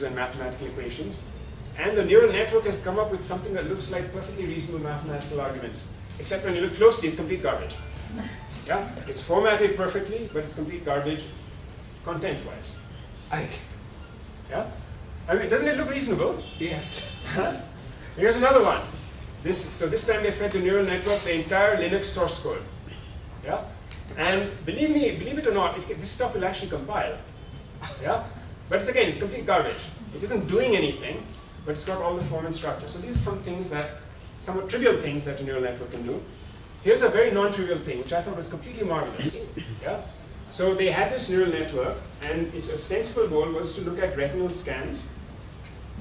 and mathematical equations. And the neural network has come up with something that looks like perfectly reasonable mathematical arguments. Except when you look closely, it's complete garbage. Yeah? It's formatted perfectly, but it's complete garbage content-wise. Yeah? I mean, doesn't it look reasonable? Yes. Here's another one. So this time they fed the neural network the entire Linux source code. Yeah? And believe it or not, this stuff will actually compile. Yeah? But it's complete garbage. It isn't doing anything, but it's got all the form and structure. So these are some things somewhat trivial things that a neural network can do. Here's a very non-trivial thing, which I thought was completely marvelous. Yeah? So they had this neural network, and its ostensible goal was to look at retinal scans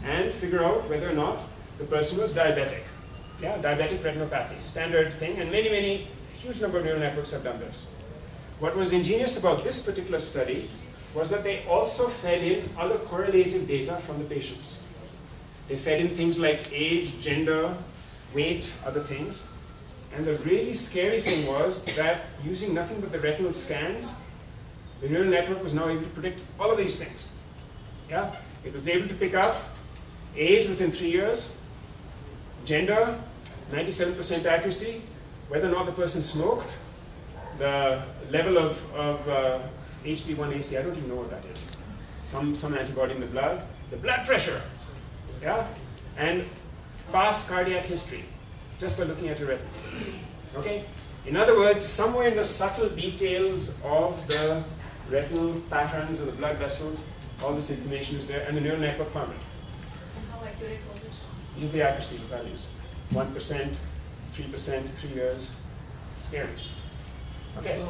and figure out whether or not the person was diabetic. Yeah, diabetic retinopathy, standard thing, and many, huge number of neural networks have done this. What was ingenious about this particular study was that they also fed in other correlative data from the patients. They fed in things like age, gender, weight, other things. And the really scary thing was that using nothing but the retinal scans, the neural network was now able to predict all of these things. Yeah? It was able to pick up age within 3 years, gender, 97% accuracy, whether or not the person smoked, the level of HB1AC, I don't even know what that is. Some antibody in the blood pressure, yeah, and past cardiac history, just by looking at your retina. Okay? In other words, somewhere in the subtle details of the retinal patterns and the blood vessels, all this information is there, and the neural network found it. And how accurate was it? Use the accuracy of values. 1%, 3%, 3 years. Scary. Okay.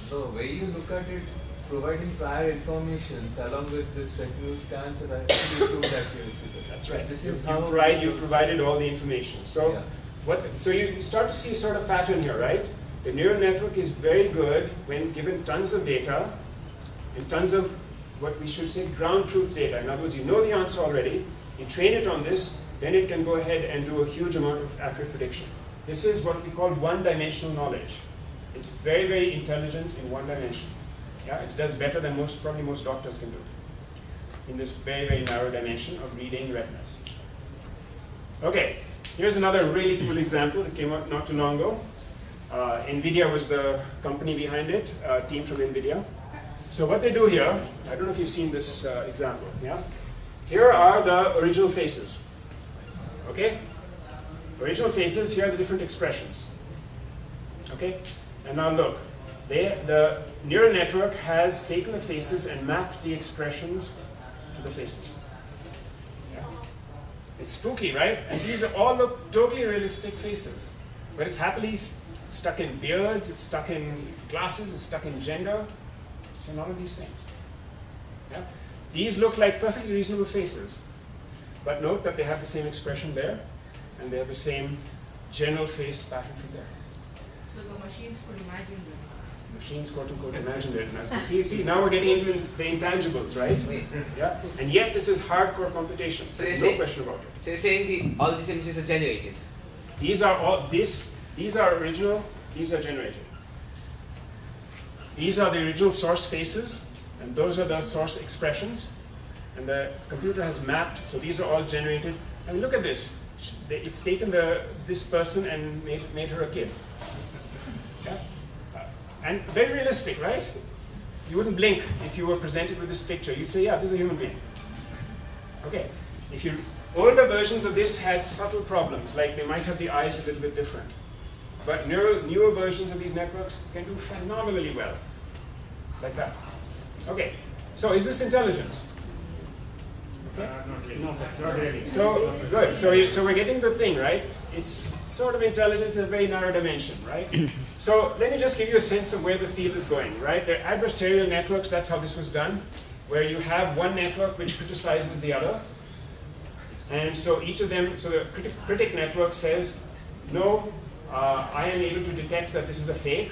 So the way you look at it, providing prior informations along with this retinal scans that actually improved accuracy. That's right. This is you provided all the information. So yeah. So you start to see a sort of pattern here, right? The neural network is very good when given tons of data and tons of what we should say ground truth data. In other words, you know the answer already, you train it on this, then it can go ahead and do a huge amount of accurate prediction. This is what we call one-dimensional knowledge. It's very, very intelligent in one dimension. Yeah, it does better than probably most doctors can do in this very, very narrow dimension of reading retinas. Okay, here's another really cool example that came out not too long ago. Nvidia was the company behind it, a team from Nvidia. So what they do here, I don't know if you've seen this example. Yeah, here are the original faces. Okay, original faces. Here are the different expressions. Okay. And now look, the neural network has taken the faces and mapped the expressions to the faces. Yeah. It's spooky, right? And these all look totally realistic faces. But it's happily stuck in beards, it's stuck in glasses, it's stuck in gender. So none of these things. Yeah. These look like perfectly reasonable faces. But note that they have the same expression there, and they have the same general face pattern from there. So the machines could imagine them. Machines, quote unquote, imagined it. Now, see, now we're getting into the intangibles, right? Yeah. And yet this is hardcore computation. So there's no question about it. So you're saying all these images are generated? These are original, these are generated. These are the original source faces, and those are the source expressions. And the computer has mapped, so these are all generated. And look at this. It's taken this person and made her a kid. Yeah? And very realistic, right? You wouldn't blink if you were presented with this picture. You'd say, yeah, this is a human being. Okay. Older versions of this had subtle problems, like they might have the eyes a little bit different. But newer versions of these networks can do phenomenally well. Like that. Okay. So is this intelligence? Okay. Not really. So good. So we're getting the thing, right? It's sort of intelligent in a very narrow dimension, right? So let me just give you a sense of where the field is going, right? They're adversarial networks. That's how this was done. where you have one network which criticizes the other. And so each of them, so the critic network says, no, I am able to detect that this is a fake.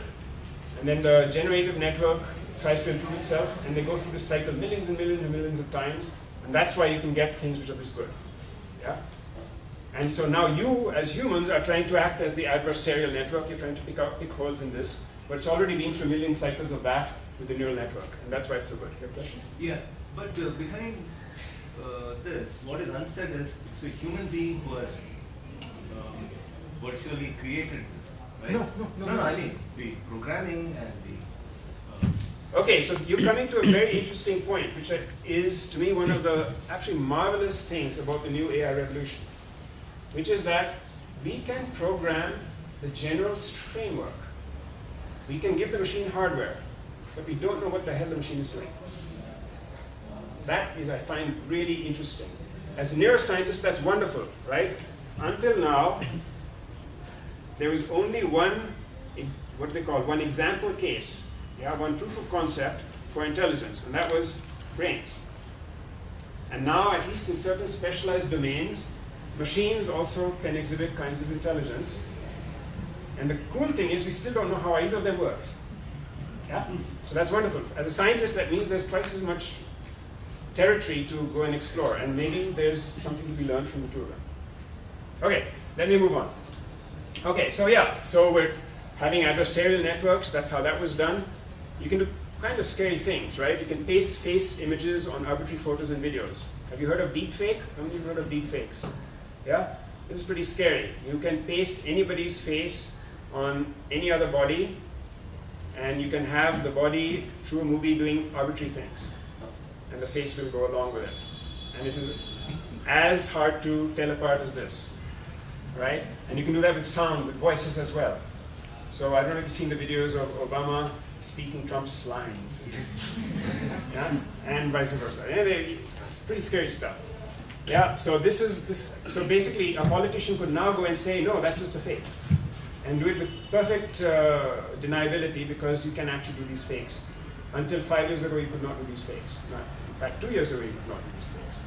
And then the generative network tries to improve itself, and they go through this cycle millions and millions and millions of times. And that's why you can get things which are this good. Yeah? And so now you, as humans, are trying to act as the adversarial network. You're trying to pick holes in this. But it's already been through a million cycles of that with the neural network. And that's why it's so good. You have a question? Yeah, but behind this, what is unsaid is it's a human being who has virtually created this, right? No, I mean the programming and the... Okay, so you're coming to a very interesting point, which is, to me, one of the actually marvelous things about the new AI revolution, which is that we can program the general framework. We can give the machine hardware, but we don't know what the hell the machine is doing. That is, I find, really interesting. As a neuroscientist, that's wonderful, right? Until now, there was only one, what do they call, one example case, one proof of concept for intelligence, and that was brains. And now, at least in certain specialized domains, machines also can exhibit kinds of intelligence. And the cool thing is we still don't know how either of them works. Yeah? So that's wonderful. As a scientist, that means there's twice as much territory to go and explore, and maybe there's something to be learned from the two of them. Okay, let me move on. Okay, so so we're having adversarial networks. That's how that was done. You can do kind of scary things, right? You can paste face images on arbitrary photos and videos. Have you heard of deepfake? How many of you heard of deepfakes? Yeah? This is pretty scary. You can paste anybody's face on any other body, and you can have the body through a movie doing arbitrary things, and the face will go along with it. And it is as hard to tell apart as this, right? And you can do that with sound, with voices as well. So I don't know if you've seen the videos of Obama speaking Trump's lines, yeah? And vice versa. Yeah, it's pretty scary stuff. Yeah, so so basically a politician could now go and say, no, that's just a fake. And do it with perfect deniability, because you can actually do these fakes. Until 5 years ago, you could not do these fakes. In fact, 2 years ago, you could not do these fakes.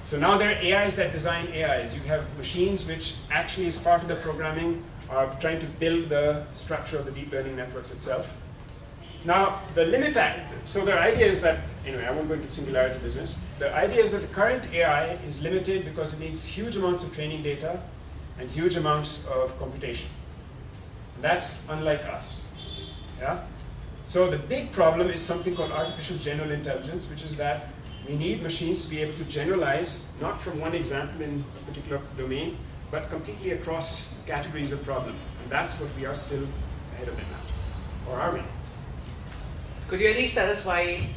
So now there are AIs that design AIs. You have machines which actually, as part of the programming, are trying to build the structure of the deep learning networks itself. Now, the limit, so the idea is that, anyway, I won't go into singularity business. The idea is that the current AI is limited because it needs huge amounts of training data and huge amounts of computation. And that's unlike us. Yeah? So the big problem is something called artificial general intelligence, which is that we need machines to be able to generalize, not from one example in a particular domain, but completely across categories of problem. And that's what we are still ahead of it now. Or are we? Could you at least tell us why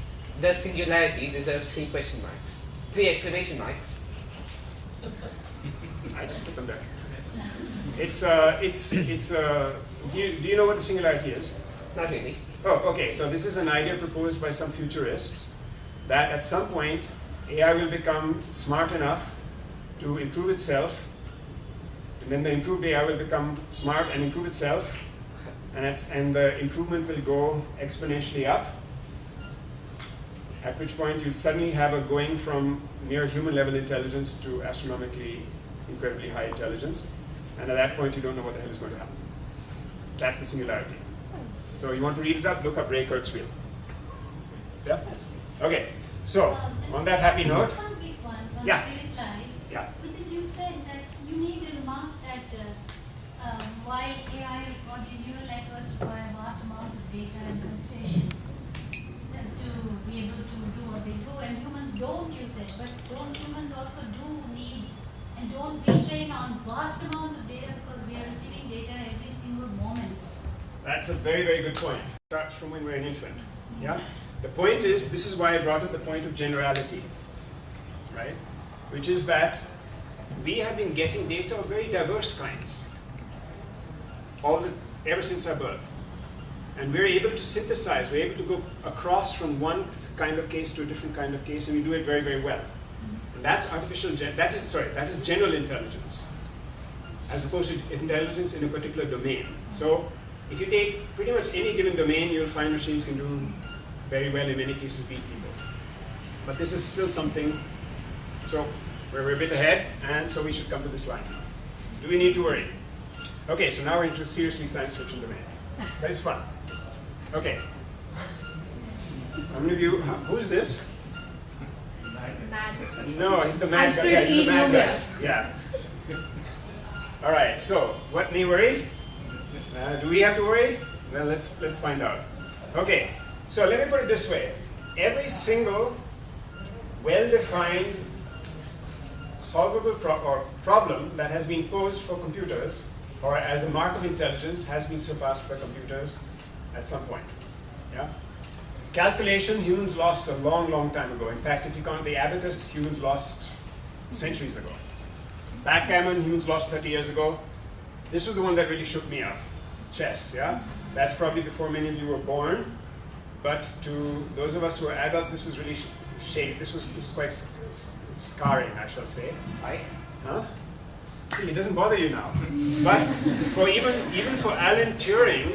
the singularity deserves 3 question marks? 3 exclamation marks? I just put them there. Do you know what the singularity is? Not really. Oh, okay. So this is an idea proposed by some futurists that at some point AI will become smart enough to improve itself, and then the improved AI will become smart and improve itself, and the improvement will go exponentially up, at which point you'll suddenly have a going from near human level intelligence to astronomically incredibly high intelligence, and at that point you don't know what the hell is going to happen. That's the singularity. So you want to read it up, look up Ray Kurzweil. Yeah? Okay, so on that happy note, One quick one on yeah. the previous slide, Yeah. which is you said that you made a remark that while AI or the neural networks require vast amounts of data and computation to be able to do what they do, and humans don't use it, but don't humans also do need and don't retrain on vast amounts of data because we are receiving data every single moment? That's a very, very good point. It starts from when we're an infant. Yeah? The point is, this is why I brought up the point of generality, right? Which is that we have been getting data of very diverse kinds ever since our birth. And we're able to synthesize, we're able to go across from one kind of case to a different kind of case, and we do it very, very well. And that's that is general intelligence, as opposed to intelligence in a particular domain. So if you take pretty much any given domain, you'll find machines can do very well, in many cases beat people. But this is still something, so we're a bit ahead, and so we should come to this line. Do we need to worry? Okay, so now we're into seriously science fiction domain. That is fun. Okay. How many of you, who's this? No, he's the mad guy. Yeah, he's the mad guy. Yeah. All right, so what may worry? Do we have to worry? Well, let's find out. Okay, so let me put it this way. Every single well-defined solvable problem that has been posed for computers or as a mark of intelligence has been surpassed by computers at some point. Yeah? Calculation, humans lost a long, long time ago. In fact, if you count the abacus, humans lost centuries ago. Backgammon, humans lost 30 years ago. This was the one that really shook me up. Chess, yeah? That's probably before many of you were born. But to those of us who are adults, this was really shaped. This was quite scarring, I shall say. Why? Huh? See, it doesn't bother you now. But for even for Alan Turing,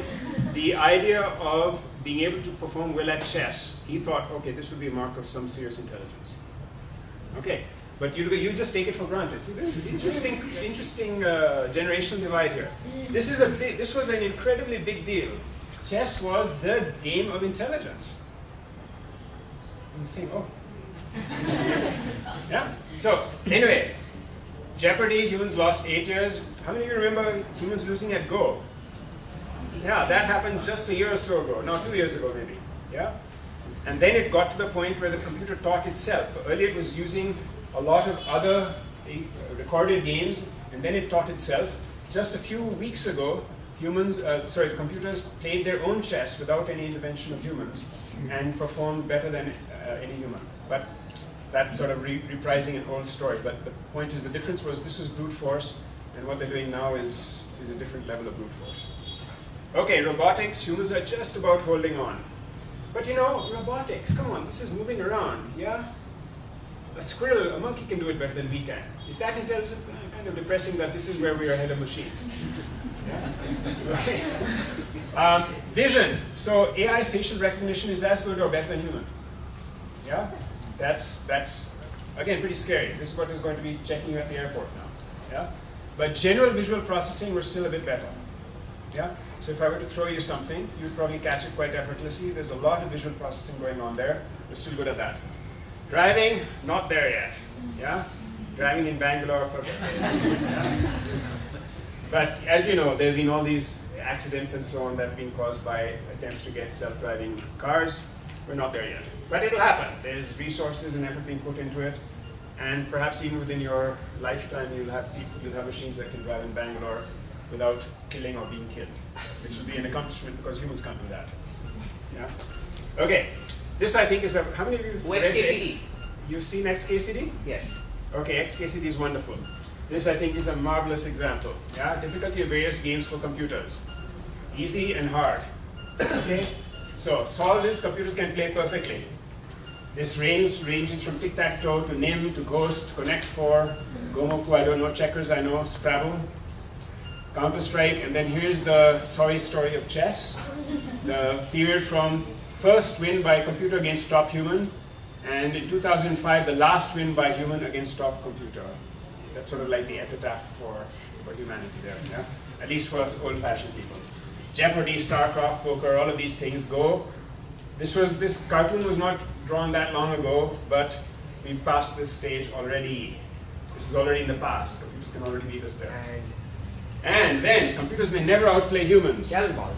the idea of being able to perform well at chess, he thought, okay, this would be a mark of some serious intelligence. Okay, but you just take it for granted. See, there's an interesting generational divide here. This was an incredibly big deal. Chess was the game of intelligence. And saying, oh. Yeah. So anyway, Jeopardy, humans lost 8 years. How many of you remember humans losing at Go? Yeah, that happened just a year or so ago. No, 2 years ago maybe. Yeah. And then it got to the point where the computer taught itself. Earlier it was using a lot of other recorded games, and then it taught itself. Just a few weeks ago, the computers played their own chess without any intervention of humans and performed better than any human. But that's sort of reprising an old story. But the point is, the difference was this was brute force, and what they're doing now is a different level of brute force. Okay, robotics, humans are just about holding on. But you know, robotics, come on, this is moving around, yeah? A monkey can do it better than we can. Is that intelligence? Kind of depressing that this is where we are ahead of machines. Yeah? Okay. Vision. So AI facial recognition is as good or better than human. Yeah? That's again pretty scary. This is what is going to be checking you at the airport now. Yeah? But general visual processing, we're still a bit better. Yeah? So if I were to throw you something, you'd probably catch it quite effortlessly. There's a lot of visual processing going on there. We're still good at that. Driving, not there yet. Yeah? Driving in Bangalore for yeah? But as you know, there have been all these accidents and so on that have been caused by attempts to get self-driving cars. We're not there yet. But it'll happen. There's resources and effort being put into it. And perhaps even within your lifetime, you'll have machines that can drive in Bangalore without killing or being killed, which will be an accomplishment because humans can't do that. Yeah? Okay. This, I think, is a... How many of you have read XKCD? You've seen XKCD? Yes. Okay, XKCD is wonderful. This, I think, is a marvelous example. Yeah? Difficulty of various games for computers. Easy and hard. Okay? So, solve this, computers can play perfectly. This ranges from tic-tac-toe to NIM to Ghost, to Connect 4, Gomoku, I don't know, Checkers, I know, Scrabble, Counter-Strike, and then here's the sorry story of chess. The period from first win by computer against top human, and in 2005, the last win by human against top computer. That's sort of like the epitaph for humanity there, yeah? At least for us old-fashioned people. Jeopardy, StarCraft, poker, all of these things go. This cartoon was not drawn that long ago, but we've passed this stage already. This is already in the past. Computers can already beat us there. And then, computers may never outplay humans. Calvin Ball.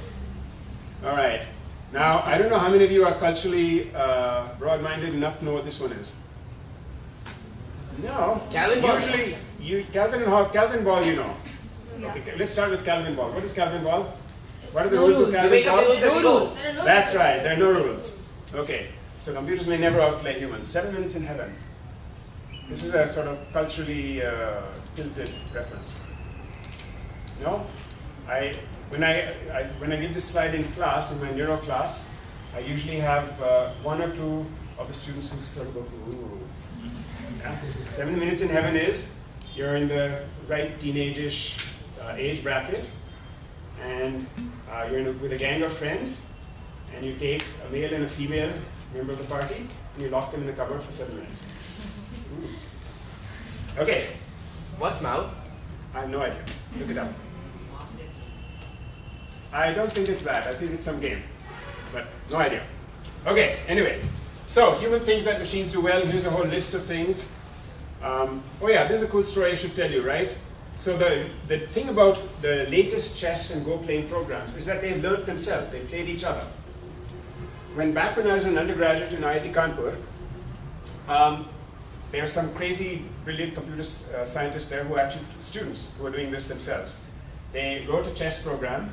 All right. Now, I don't know how many of you are culturally broad-minded enough to know what this one is. No. Calvin Ball. Usually, Calvin Ball, you know. Yeah. Okay, let's start with Calvin Ball. What is Calvin Ball? What are the rules of Calvin Ball? That's right. There are no rules. Okay. So computers may never outplay humans. 7 minutes in heaven. This is a sort of culturally tilted reference. No? When I give this slide in class, in my neuro class, I usually have 1 or 2 of the students who sort of go, ooh. Yeah? 7 minutes in heaven is, you're in the right teenage-ish age bracket, and you're with a gang of friends, and you take a male and a female member of the party, and you lock them in a cupboard for 7 minutes. Okay. What's mouth? I have no idea. Look it up. I don't think it's that. I think it's some game. But no idea. Okay, anyway. So, human things that machines do well. Here's a whole list of things. Oh yeah, this is a cool story I should tell you, right? So the thing about the latest chess and Go playing programs is that they've learned themselves. They played each other. Back when I was an undergraduate in IIT Kanpur, there are some crazy, brilliant computer scientists there who are actually students who are doing this themselves. They wrote a chess program,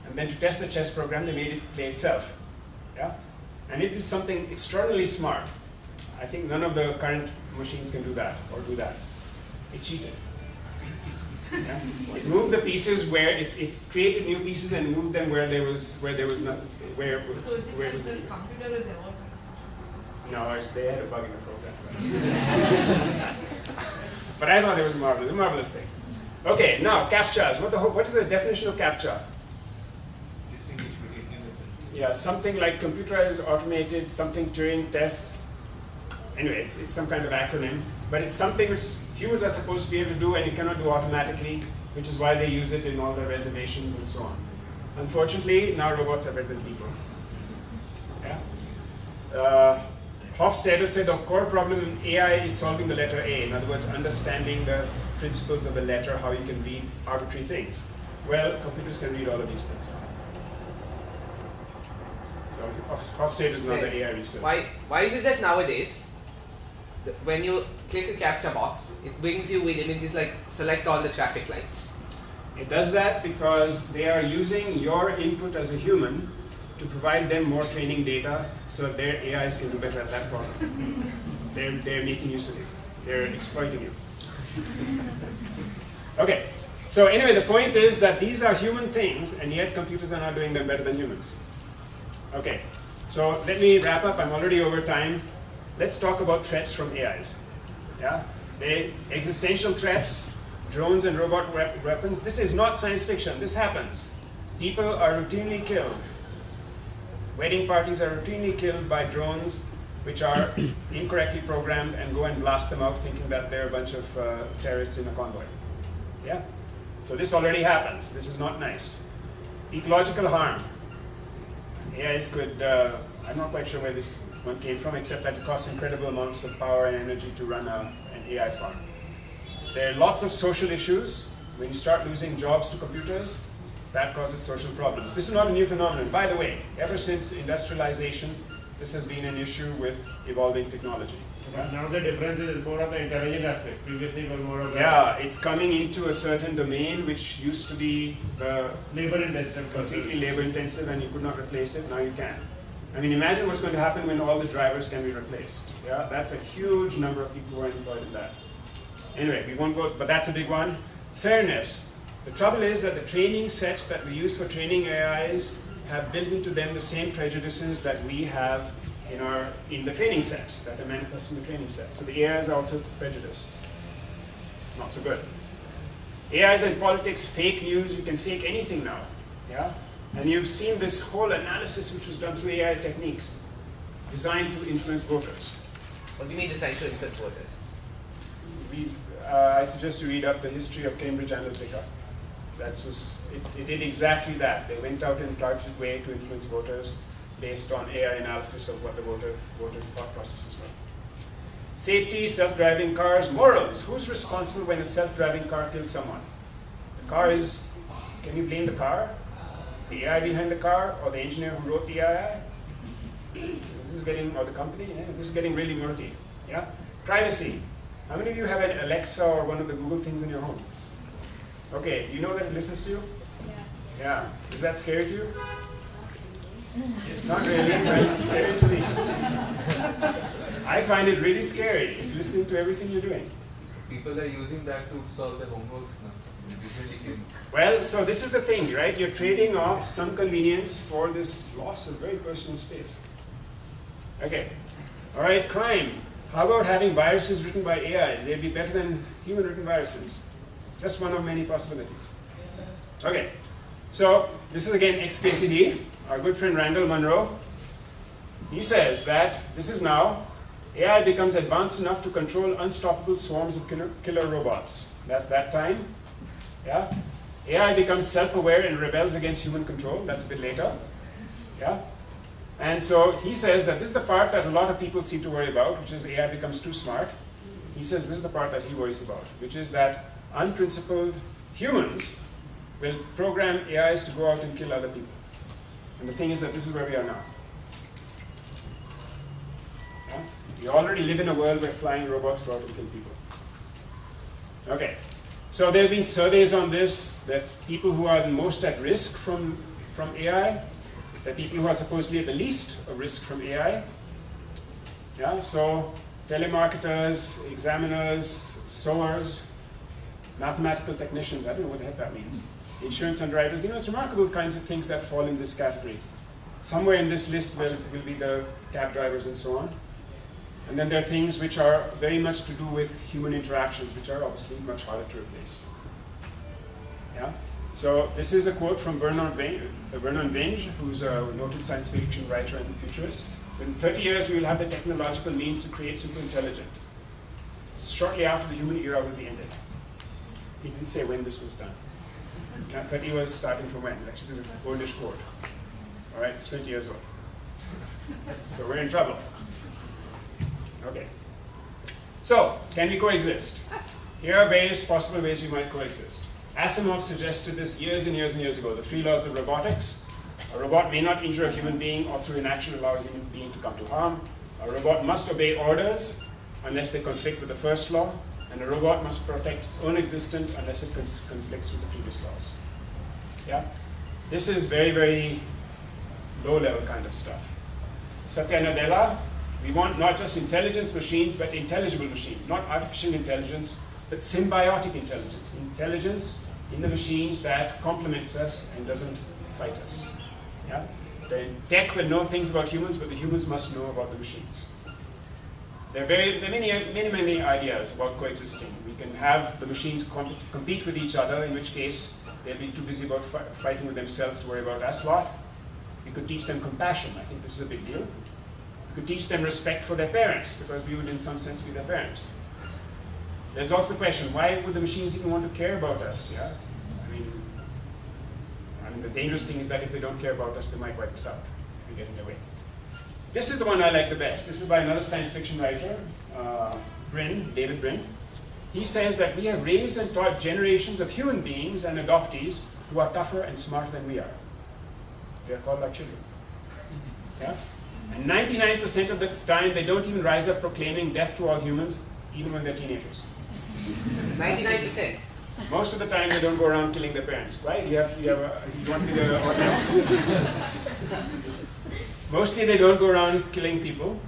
and then to test the chess program, they made it play itself. Yeah? And it did something extraordinarily smart. I think none of the current machines can do that or do that. It cheated. Yeah? It moved the pieces where it created new pieces and moved them where there was not where it was. So is it like the computer is evolved? No, they had a bug in the program. But I thought it was a marvelous thing. Okay, now CAPTCHAs. What is the definition of CAPTCHA? Distinguish between humans and Yeah, something like computerized, automated, something Turing Test. Anyway, it's some kind of acronym, but it's something which humans are supposed to be able to do and you cannot do automatically, which is why they use it in all their reservations and so on. Unfortunately, now robots are better than people. Yeah? Hofstadter said the core problem in AI is solving the letter A. In other words, understanding the principles of the letter, how you can read arbitrary things. Well, computers can read all of these things. So Hofstadter is not the AI researcher. Why is it that nowadays, when you click a CAPTCHA box, it brings you with images like select all the traffic lights? It does that because they are using your input as a human to provide them more training data so that their AIs can do better at that problem. They're making use of you. They're exploiting you. Okay, so anyway, the point is that these are human things and yet computers are not doing them better than humans. Okay, so let me wrap up. I'm already over time. Let's talk about threats from AIs. Yeah? Existential threats, drones and robot weapons. This is not science fiction. This happens. People are routinely killed. Wedding parties are routinely killed by drones which are incorrectly programmed and go and blast them out thinking that they're a bunch of terrorists in a convoy. Yeah? So this already happens. This is not nice. Ecological harm. AIs could, I'm not quite sure where this one came from, except that it costs incredible amounts of power and energy to run an AI farm. There are lots of social issues. When you start losing jobs to computers, that causes social problems. This is not a new phenomenon. By the way, ever since industrialization, this has been an issue with evolving technology. But now the difference is more of the intelligent aspect. Previously it was more of the... Yeah, it's coming into a certain domain which used to be labor-intensive. Completely labor-intensive and you could not replace it. Now you can. I mean, imagine what's going to happen when all the drivers can be replaced. Yeah, that's a huge number of people who are employed in that. Anyway, we won't go, but that's a big one. Fairness. The trouble is that the training sets that we use for training AIs have built into them the same prejudices that we have in the training sets that are manifest in the training sets. So the AIs are also prejudiced. Not so good. AIs in politics, fake news, you can fake anything now. Yeah? And you've seen this whole analysis which was done through AI techniques designed to influence voters. What do you mean designed to influence voters? I suggest you read up the history of Cambridge Analytica. It did exactly that. They went out in a targeted way to influence voters based on AI analysis of what the voters' thought processes were. Safety, self-driving cars, morals. Who's responsible when a self-driving car kills someone? The car is, can you blame the car? The AI behind the car, or the engineer who wrote the AI? This is getting, or the company, yeah, this is getting really murky. Yeah? Privacy. How many of you have an Alexa or one of the Google things in your home? Okay, you know that it listens to you? Yeah. Is that scary to you? Not really, but it's scary to me. I find it really scary. It's listening to everything you're doing. People are using that to solve their homeworks now. Well, so this is the thing, right? You're trading off some convenience for this loss of very personal space. Okay. All right, crime. How about having viruses written by AI? They'd be better than human-written viruses. Just one of many possibilities. Okay. So this is again XKCD, our good friend Randall Munroe. He says that this is now, AI becomes advanced enough to control unstoppable swarms of killer robots. That's that time. Yeah. AI becomes self-aware and rebels against human control. That's a bit later. Yeah. And so he says that this is the part that a lot of people seem to worry about, which is AI becomes too smart. He says this is the part that he worries about, which is that unprincipled humans will program AIs to go out and kill other people. And the thing is that this is where we are now. Yeah? We already live in a world where flying robots go out and kill people. Okay. So there have been surveys on this, that people who are the most at risk from AI, the people who are supposedly at the least at risk from AI. Yeah, so telemarketers, examiners, sewers, mathematical technicians, I don't know what the heck that means. Insurance underwriters, it's remarkable kinds of things that fall in this category. Somewhere in this list will be the cab drivers and so on. And then there are things which are very much to do with human interactions, which are obviously much harder to replace. Yeah? So this is a quote from Vernon Vinge, who's a noted science fiction writer and futurist. In 30 years, we will have the technological means to create superintelligent. Shortly after the human era will be ended. He didn't say when this was done. 30 was starting from when? Actually, this is an oldish quote. All right, it's 20 years old. So we're in trouble. Okay. So, can we coexist? Here are various possible ways we might coexist. Asimov suggested this years and years and years ago, the 3 laws of robotics. A robot may not injure a human being or through inaction allow a human being to come to harm. A robot must obey orders unless they conflict with the first law. And a robot must protect its own existence unless it conflicts with the previous laws. Yeah? This is very, very low-level kind of stuff. Satya Nadella, we want not just intelligence machines, but intelligible machines. Not artificial intelligence, but symbiotic intelligence. Intelligence in the machines that complements us and doesn't fight us. Yeah? The tech will know things about humans, but the humans must know about the machines. There are many ideas about coexisting. We can have the machines compete with each other, in which case they'll be too busy about fighting with themselves to worry about us lot. We could teach them compassion. I think this is a big deal. We could teach them respect for their parents, because we would in some sense be their parents. There's also the question, why would the machines even want to care about us? Yeah? I mean, the dangerous thing is that if they don't care about us, they might wipe us out if we get in their way. This is the one I like the best. This is by another science fiction writer, David Brin. He says that we have raised and taught generations of human beings and adoptees who are tougher and smarter than we are. They are called our children. Yeah? And 99% of the time, they don't even rise up proclaiming death to all humans, even when they're teenagers. 99%. Most of the time, they don't go around killing their parents, right? You want me to Mostly they don't go around killing people.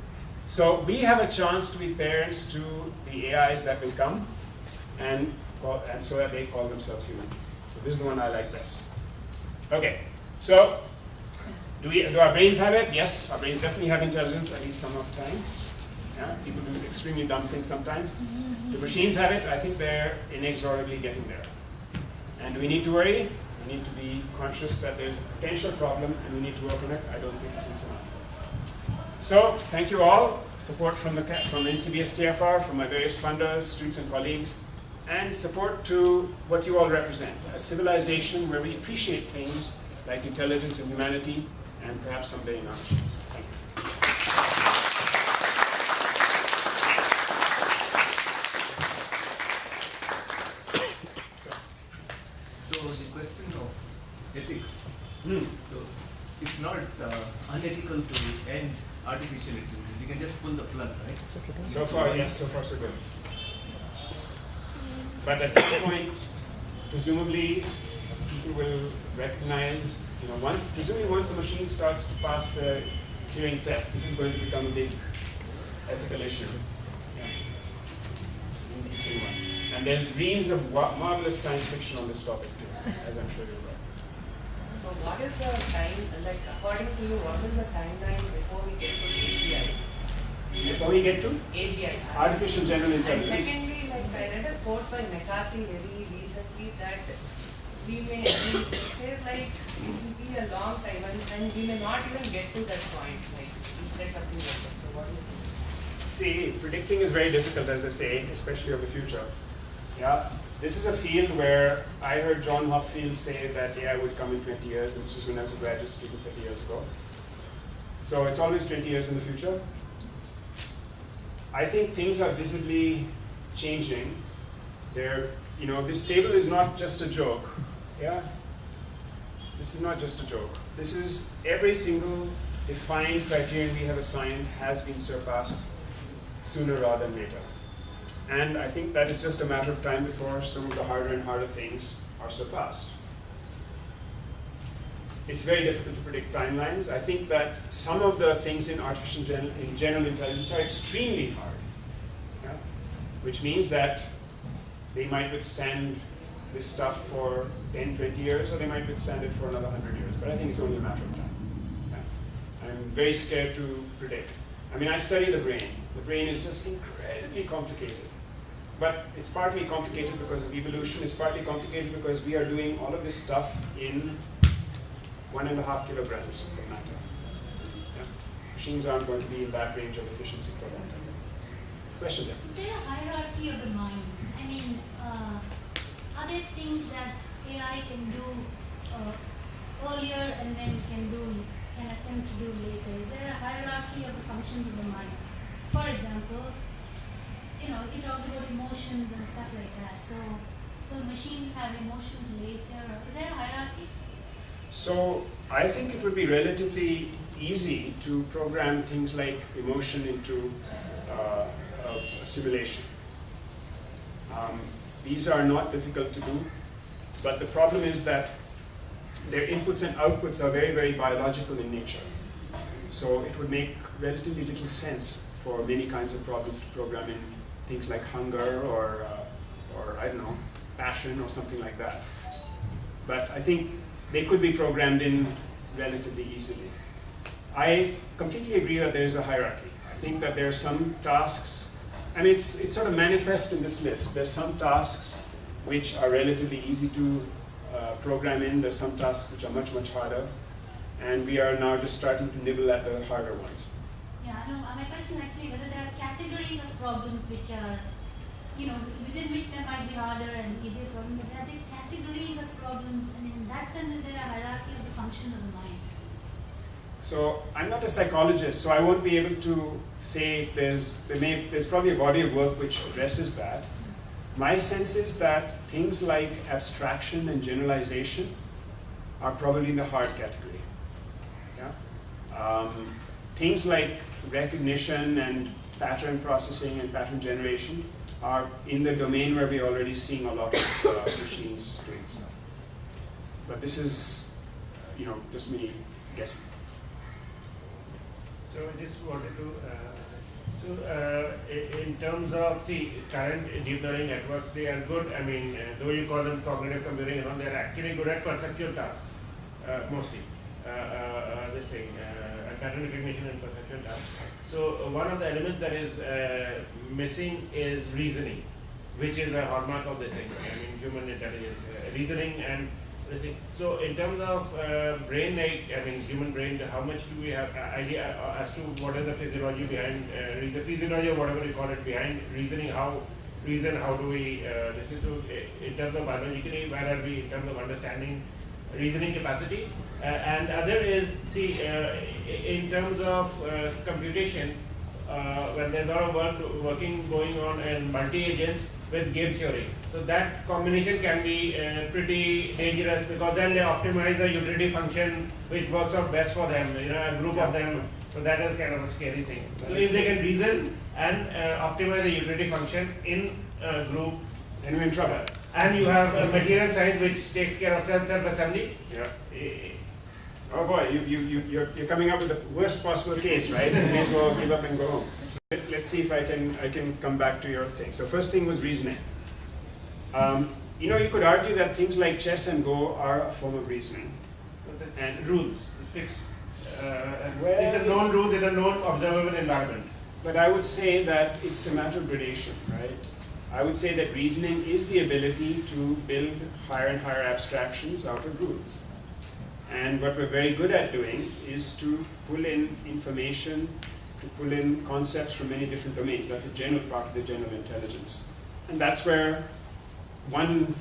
So we have a chance to be parents to the AIs that will come, and so that they call themselves human. So this is the one I like best. Okay, so do our brains have it? Yes, our brains definitely have intelligence, at least some of the time. Yeah? People do extremely dumb things sometimes. The machines have it. I think they're inexorably getting there. And do we need to worry? We need to be conscious that there's a potential problem and we need to work on it. I don't think it's insurmountable. So, thank you all. Support from NCBS TFR, from my various funders, students and colleagues, and support to what you all represent, a civilization where we appreciate things like intelligence and humanity, and perhaps someday in our machines. Thank you. So the question of ethics. So it's not unethical to end artificial intelligence. You can just pull the plug, right? So far, yes. So far, so good. But at some point, presumably, people will recognize, presumably once the machine starts to pass the Turing Test, this is going to become a big ethical issue. Yeah. Interesting one. And there's reams of marvelous science fiction on this topic too, as I'm sure you're right. So what is the time, according to you, what is the timeline before we get to AGI? Before we get to? AGI. Artificial General Intelligence. And secondly, I read a quote by McCarthy very recently that it says it will be a long time and we may not even get to that point. said something like that. So what do you think? See, predicting is very difficult, as they say, especially of the future. Yeah, this is a field where I heard John Hopfield say that AI would come in 20 years, and this was when I was a graduate student 30 years ago. So it's always 20 years in the future. I think things are visibly changing. This table is not just a joke. Yeah, this is not just a joke. This is every single defined criterion we have assigned has been surpassed sooner rather than later. And I think that is just a matter of time before some of the harder and harder things are surpassed. It's very difficult to predict timelines. I think that some of the things in in general intelligence are extremely hard, yeah? Which means that they might withstand this stuff for 10, 20 years, or they might withstand it for another 100 years. But I think it's only a matter of time. Yeah? I'm very scared to predict. I mean, I study the brain. The brain is just incredibly complicated. But it's partly complicated because of evolution. It's partly complicated because we are doing all of this stuff in 1.5 kilograms of matter. Yeah? Machines aren't going to be in that range of efficiency for a long time. Question there? Is there a hierarchy of the mind? I mean, are there things that AI can do earlier and then can attempt to do later? Is there a hierarchy of the functions of the mind? For example, you talked about emotions and stuff like that. So, will machines have emotions later? Is there a hierarchy? So, I think it would be relatively easy to program things like emotion into a simulation. These are not difficult to do, but the problem is that their inputs and outputs are very, very biological in nature. So it would make relatively little sense for many kinds of problems to program in things like hunger or I don't know, passion or something like that. But I think they could be programmed in relatively easily. I completely agree that there is a hierarchy. I think that there are some tasks, and it's sort of manifest in this list. There's some tasks which are relatively easy to program in. There's some tasks which are much, much harder. And we are now just starting to nibble at the harder ones. Yeah, no, my question actually whether there are categories of problems which are, within which there might be harder and easier problems, but are there categories of problems, and in that sense, is there a hierarchy of the function of the mind? So I'm not a psychologist, so I won't be able to say if there's probably a body of work which addresses that. My sense is that things like abstraction and generalization are probably in the hard category. Yeah? Things like recognition and pattern processing and pattern generation are in the domain where we're already seeing a lot of machines doing stuff. But this is, just me guessing. So I just wanted to, in terms of the current deep learning networks, they are good. I mean, though you call them cognitive computing, they're actually good at perceptual tasks, mostly. Pattern recognition and perceptual tasks. So one of the elements that is missing is reasoning, which is a hallmark of the thing. I mean, human intelligence, reasoning and everything. So in terms of brain, human brain, how much do we have idea as to what is the physiology behind the physiology or whatever you call it behind reasoning? How do we listen to in terms of biologically, where are we in terms of understanding reasoning capacity? And other is, in terms of computation, when there's a lot of work going on in multi-agents with game theory. So that combination can be pretty dangerous because then they optimize the utility function which works out best for them, a group of them. So that is kind of a scary thing. So if they can reason and optimize the utility function in a group, then you're in trouble. And you have material science which takes care of self-assembly. Yeah. Oh boy, you're coming up with the worst possible case, right? You may as well give up and go home. Let's see if I can come back to your thing. So first thing was reasoning. You could argue that things like chess and Go are a form of reasoning. And rules, fixed. It's a known rule, it's a known observable environment. But I would say that it's a matter of gradation, right? I would say that reasoning is the ability to build higher and higher abstractions out of rules. And what we're very good at doing is to pull in information, to pull in concepts from many different domains. That's the general part of the general intelligence. And that's where one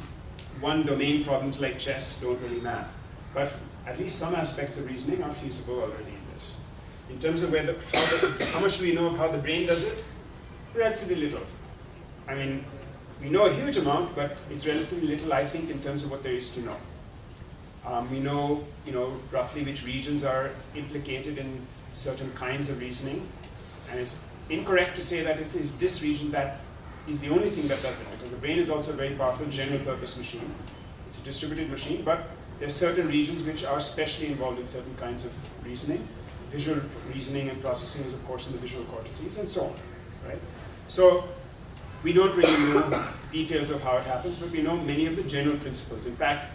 domain problems like chess don't really map. But at least some aspects of reasoning are feasible already in this. In terms of how much do we know of how the brain does it? Relatively little. I mean, we know a huge amount, but it's relatively little, I think, in terms of what there is to know. We know, roughly which regions are implicated in certain kinds of reasoning, and it's incorrect to say that it is this region that is the only thing that does it, because the brain is also a very powerful general-purpose machine. It's a distributed machine, but there are certain regions which are specially involved in certain kinds of reasoning. Visual reasoning and processing is, of course, in the visual cortices, and so on. Right? So we don't really know details of how it happens, but we know many of the general principles. In fact,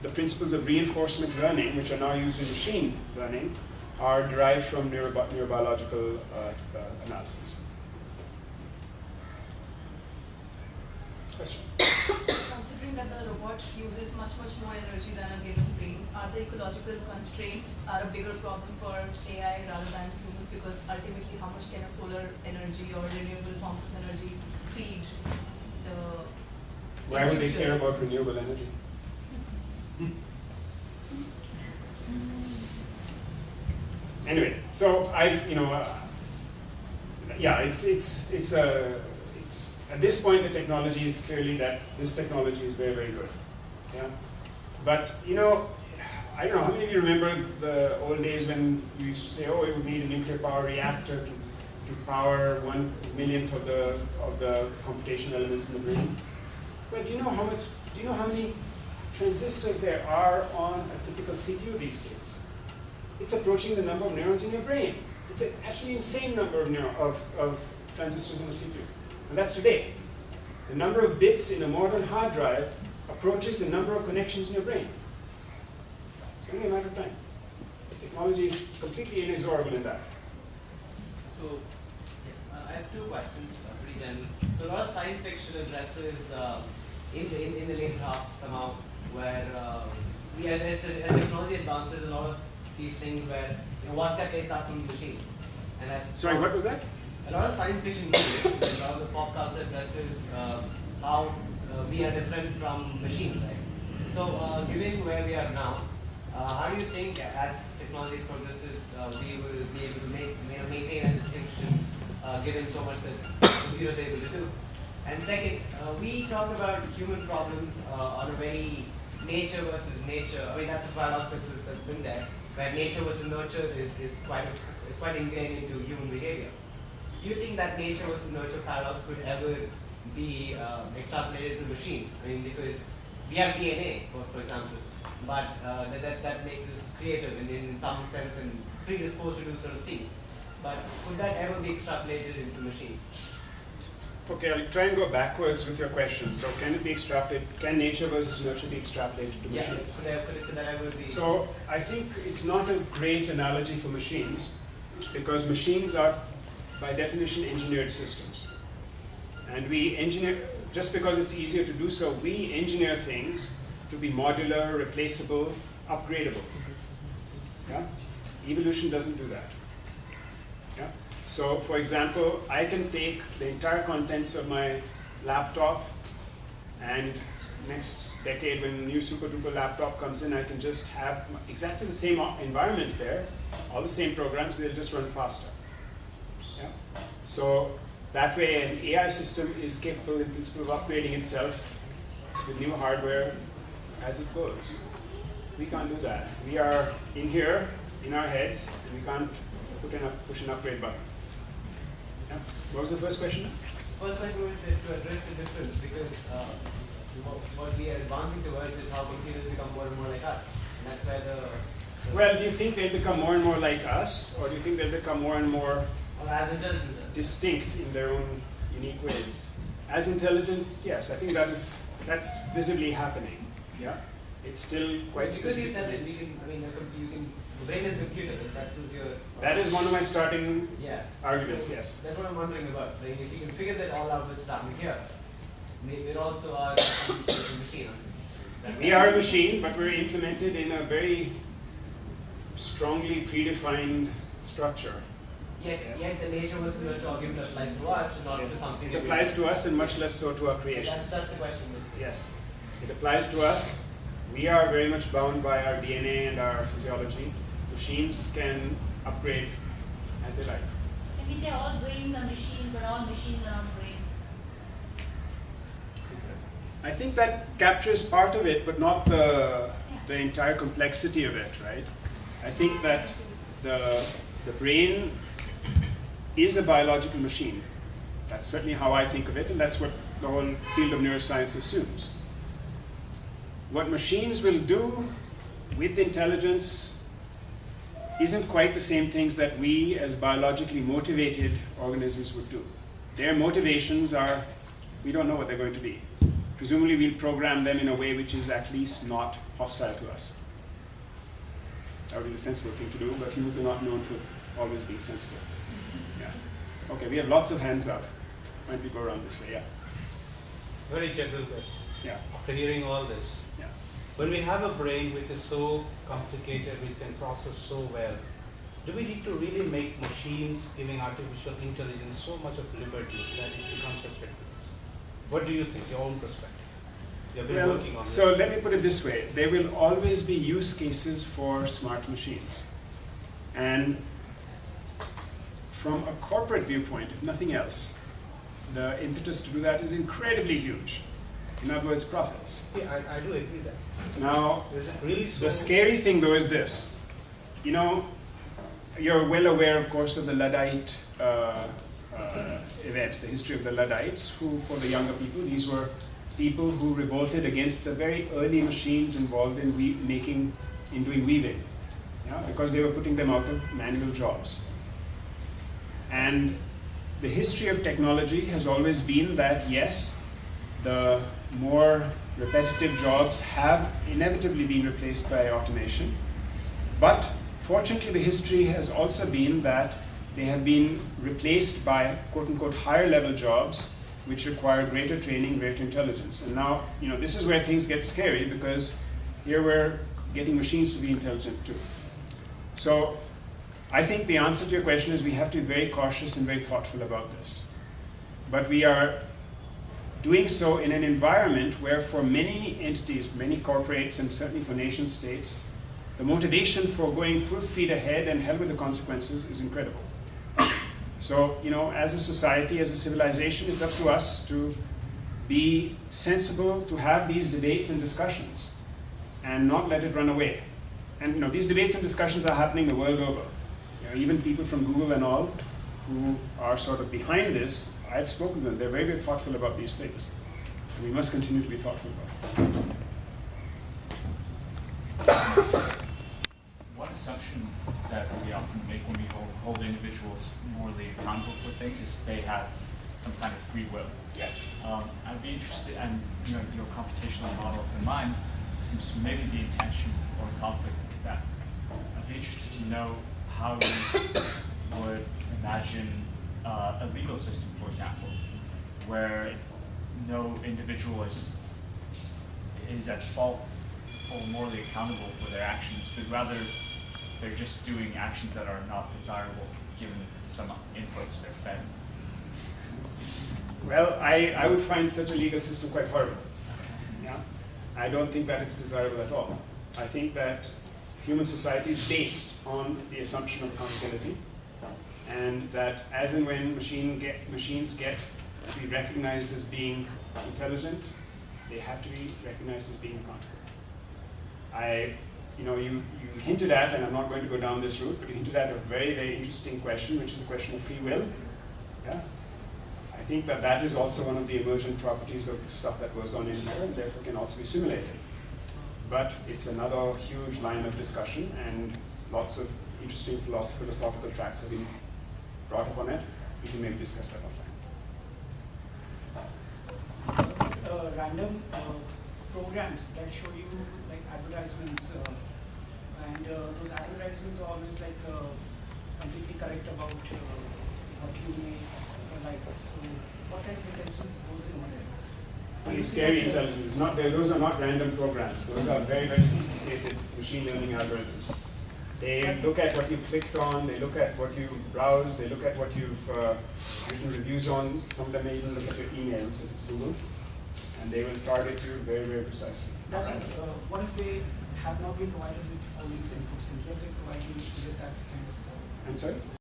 the principles of reinforcement learning, which are now used in machine learning, are derived from neurobiological analysis. Question? Considering that the robot uses much more energy than a given brain, are the ecological constraints a bigger problem for AI rather than humans? Because ultimately, how much can a solar energy or renewable forms of energy feed the Why would they care about renewable energy? Anyway, so it's at this point the technology is clearly that this technology is very, very good. Yeah, but I don't know how many of you remember the old days when you used to say, oh, it would need a nuclear power reactor to power 1/1,000,000th of the computational elements in the brain. But do you know how many transistors there are on a typical CPU these days? It's approaching the number of neurons in your brain. It's an actually insane number of transistors in a CPU. And that's today. The number of bits in a modern hard drive approaches the number of connections in your brain. It's only a matter of time. The technology is completely inexorable in that. So, I have two questions, pretty general. So, a lot of science fiction addresses in the late half somehow, where as technology advances, a lot of these things where what separates us from machines, and that's sorry. What was that? A lot of science fiction movies, a lot of the pop culture addresses how we are different from machines, right? So, given where we are now, how do you think, as technology progresses, we will be able to maintain a distinction, given so much that computers are able to do? And second, we talk about human problems on a very nature versus nature. I mean, that's a paradox that's been there, where nature versus nurture is quite ingrained into human behavior. Do you think that nature versus nurture paradox could ever be extrapolated to machines? I mean, because we have DNA, for example, but that makes us creative in some sense and predisposed to do certain things. But could that ever be extrapolated into machines? Okay, I'll try and go backwards with your question. So, can it be extrapolated? Can nature versus nurture be extrapolated to machines? Could that ever be? So, I think it's not a great analogy for machines, because machines are, by definition, engineered systems. And we engineer, just because it's easier to do so, we engineer things to be modular, replaceable, upgradable. Yeah? Evolution doesn't do that. Yeah? So, for example, I can take the entire contents of my laptop, and next decade when a new super duper laptop comes in, I can just have exactly the same environment there, all the same programs, they'll just run faster. Yeah? So that way an AI system is capable in principle of upgrading itself with new hardware as it goes. We can't do that. We are in here, in our heads, and we can't push an upgrade button. Yeah? What was the first question? First question was to address the difference, because what we are advancing towards is how computers become more and more like us. And that's where well, do you think they'll become more and more like us, or do you think they'll become more and more as intelligent, distinct in their own unique ways? As intelligent, yes, I think that's visibly happening. Yeah, it's still quite specific. Because you said that the brain is a computer. That is one of my starting arguments. So yes. That's what I'm wondering about. Like, if you can figure that all out with starting here, we also are a machine. We are a machine, but we're implemented in a very strongly predefined structure. Yet the nature was similar to argument applies to us, not to something. It applies to us and much less so to our creation. That's the question. Yes, it applies to us. We are very much bound by our DNA and our physiology. Machines can upgrade as they like. Can we say all brains are machines, but all machines are not brains? I think that captures part of it, but not the entire complexity of it, right? I think that the brain is a biological machine. That's certainly how I think of it, and that's what the whole field of neuroscience assumes. What machines will do with intelligence isn't quite the same things that we as biologically motivated organisms would do. Their motivations are, we don't know what they're going to be. Presumably we'll program them in a way which is at least not hostile to us. That would be the sensible thing to do, but humans are not known for always being sensitive. Yeah. Okay, we have lots of hands up. Why don't we go around this way? Yeah. Very general question. Yeah. After hearing all this, when we have a brain which is so complicated, which can process so well, do we need to really make machines giving artificial intelligence so much of liberty that it becomes a threat? What do you think, your own perspective? You have been working on so this. let me put it this way. There will always be use cases for smart machines. And from a corporate viewpoint, if nothing else, the impetus to do that is incredibly huge. In other words, profits. Yeah, I do agree that. Now, really the scary thing though is this. You know, you're well aware, of course, of the Luddite events, the history of the Luddites, who, for the younger people, these were people who revolted against the very early machines involved in doing weaving, because they were putting them out of manual jobs. And the history of technology has always been that, yes, the more repetitive jobs have inevitably been replaced by automation, but fortunately the history has also been that they have been replaced by quote-unquote higher level jobs which require greater training, greater intelligence. And now, this is where things get scary, because here we're getting machines to be intelligent too. So I think the answer to your question is we have to be very cautious and very thoughtful about this. But we are doing so in an environment where for many entities, many corporates, and certainly for nation states, the motivation for going full speed ahead and hell with the consequences is incredible. So, as a society, as a civilization, it's up to us to be sensible, to have these debates and discussions, and not let it run away. And these debates and discussions are happening the world over. Even people from Google and all who are sort of behind this, I've spoken to them. They're very, very thoughtful about these things. And we must continue to be thoughtful about it. One assumption that we often make when we hold individuals morally accountable for things is they have some kind of free will. Yes. I'd be interested, and your computational model in mind seems to maybe be in tension or conflict with that. I'd be interested to know how you would imagine a legal system, for example, where no individual is at fault or morally accountable for their actions, but rather they're just doing actions that are not desirable given some inputs they're fed. Well, I would find such a legal system quite horrible. Yeah? I don't think that it's desirable at all. I think that human society is based on the assumption of accountability, and that as and when machines get to be recognized as being intelligent, they have to be recognized as being accountable. You hinted at, and I'm not going to go down this route, but you hinted at a very, very interesting question, which is the question of free will. Yeah? I think that is also one of the emergent properties of the stuff that goes on in here, and therefore can also be simulated. But it's another huge line of discussion, and lots of interesting philosophical tracks have been brought up on it. We can maybe discuss that offline. Random programs that show you like advertisements, and those advertisements are always like completely correct about what you may like. So, what kind of intentions goes in on it? Very scary intelligence. Those are not random programs. Those are very, very sophisticated machine learning algorithms. They look at what you clicked on, they look at what you browsed, they look at what you've written reviews on. Some of them may even look at your emails if it's Google, and they will target you very, very precisely. That's right. What if they have not been provided with all these inputs, and yet they provide you with that kind of I'm sorry?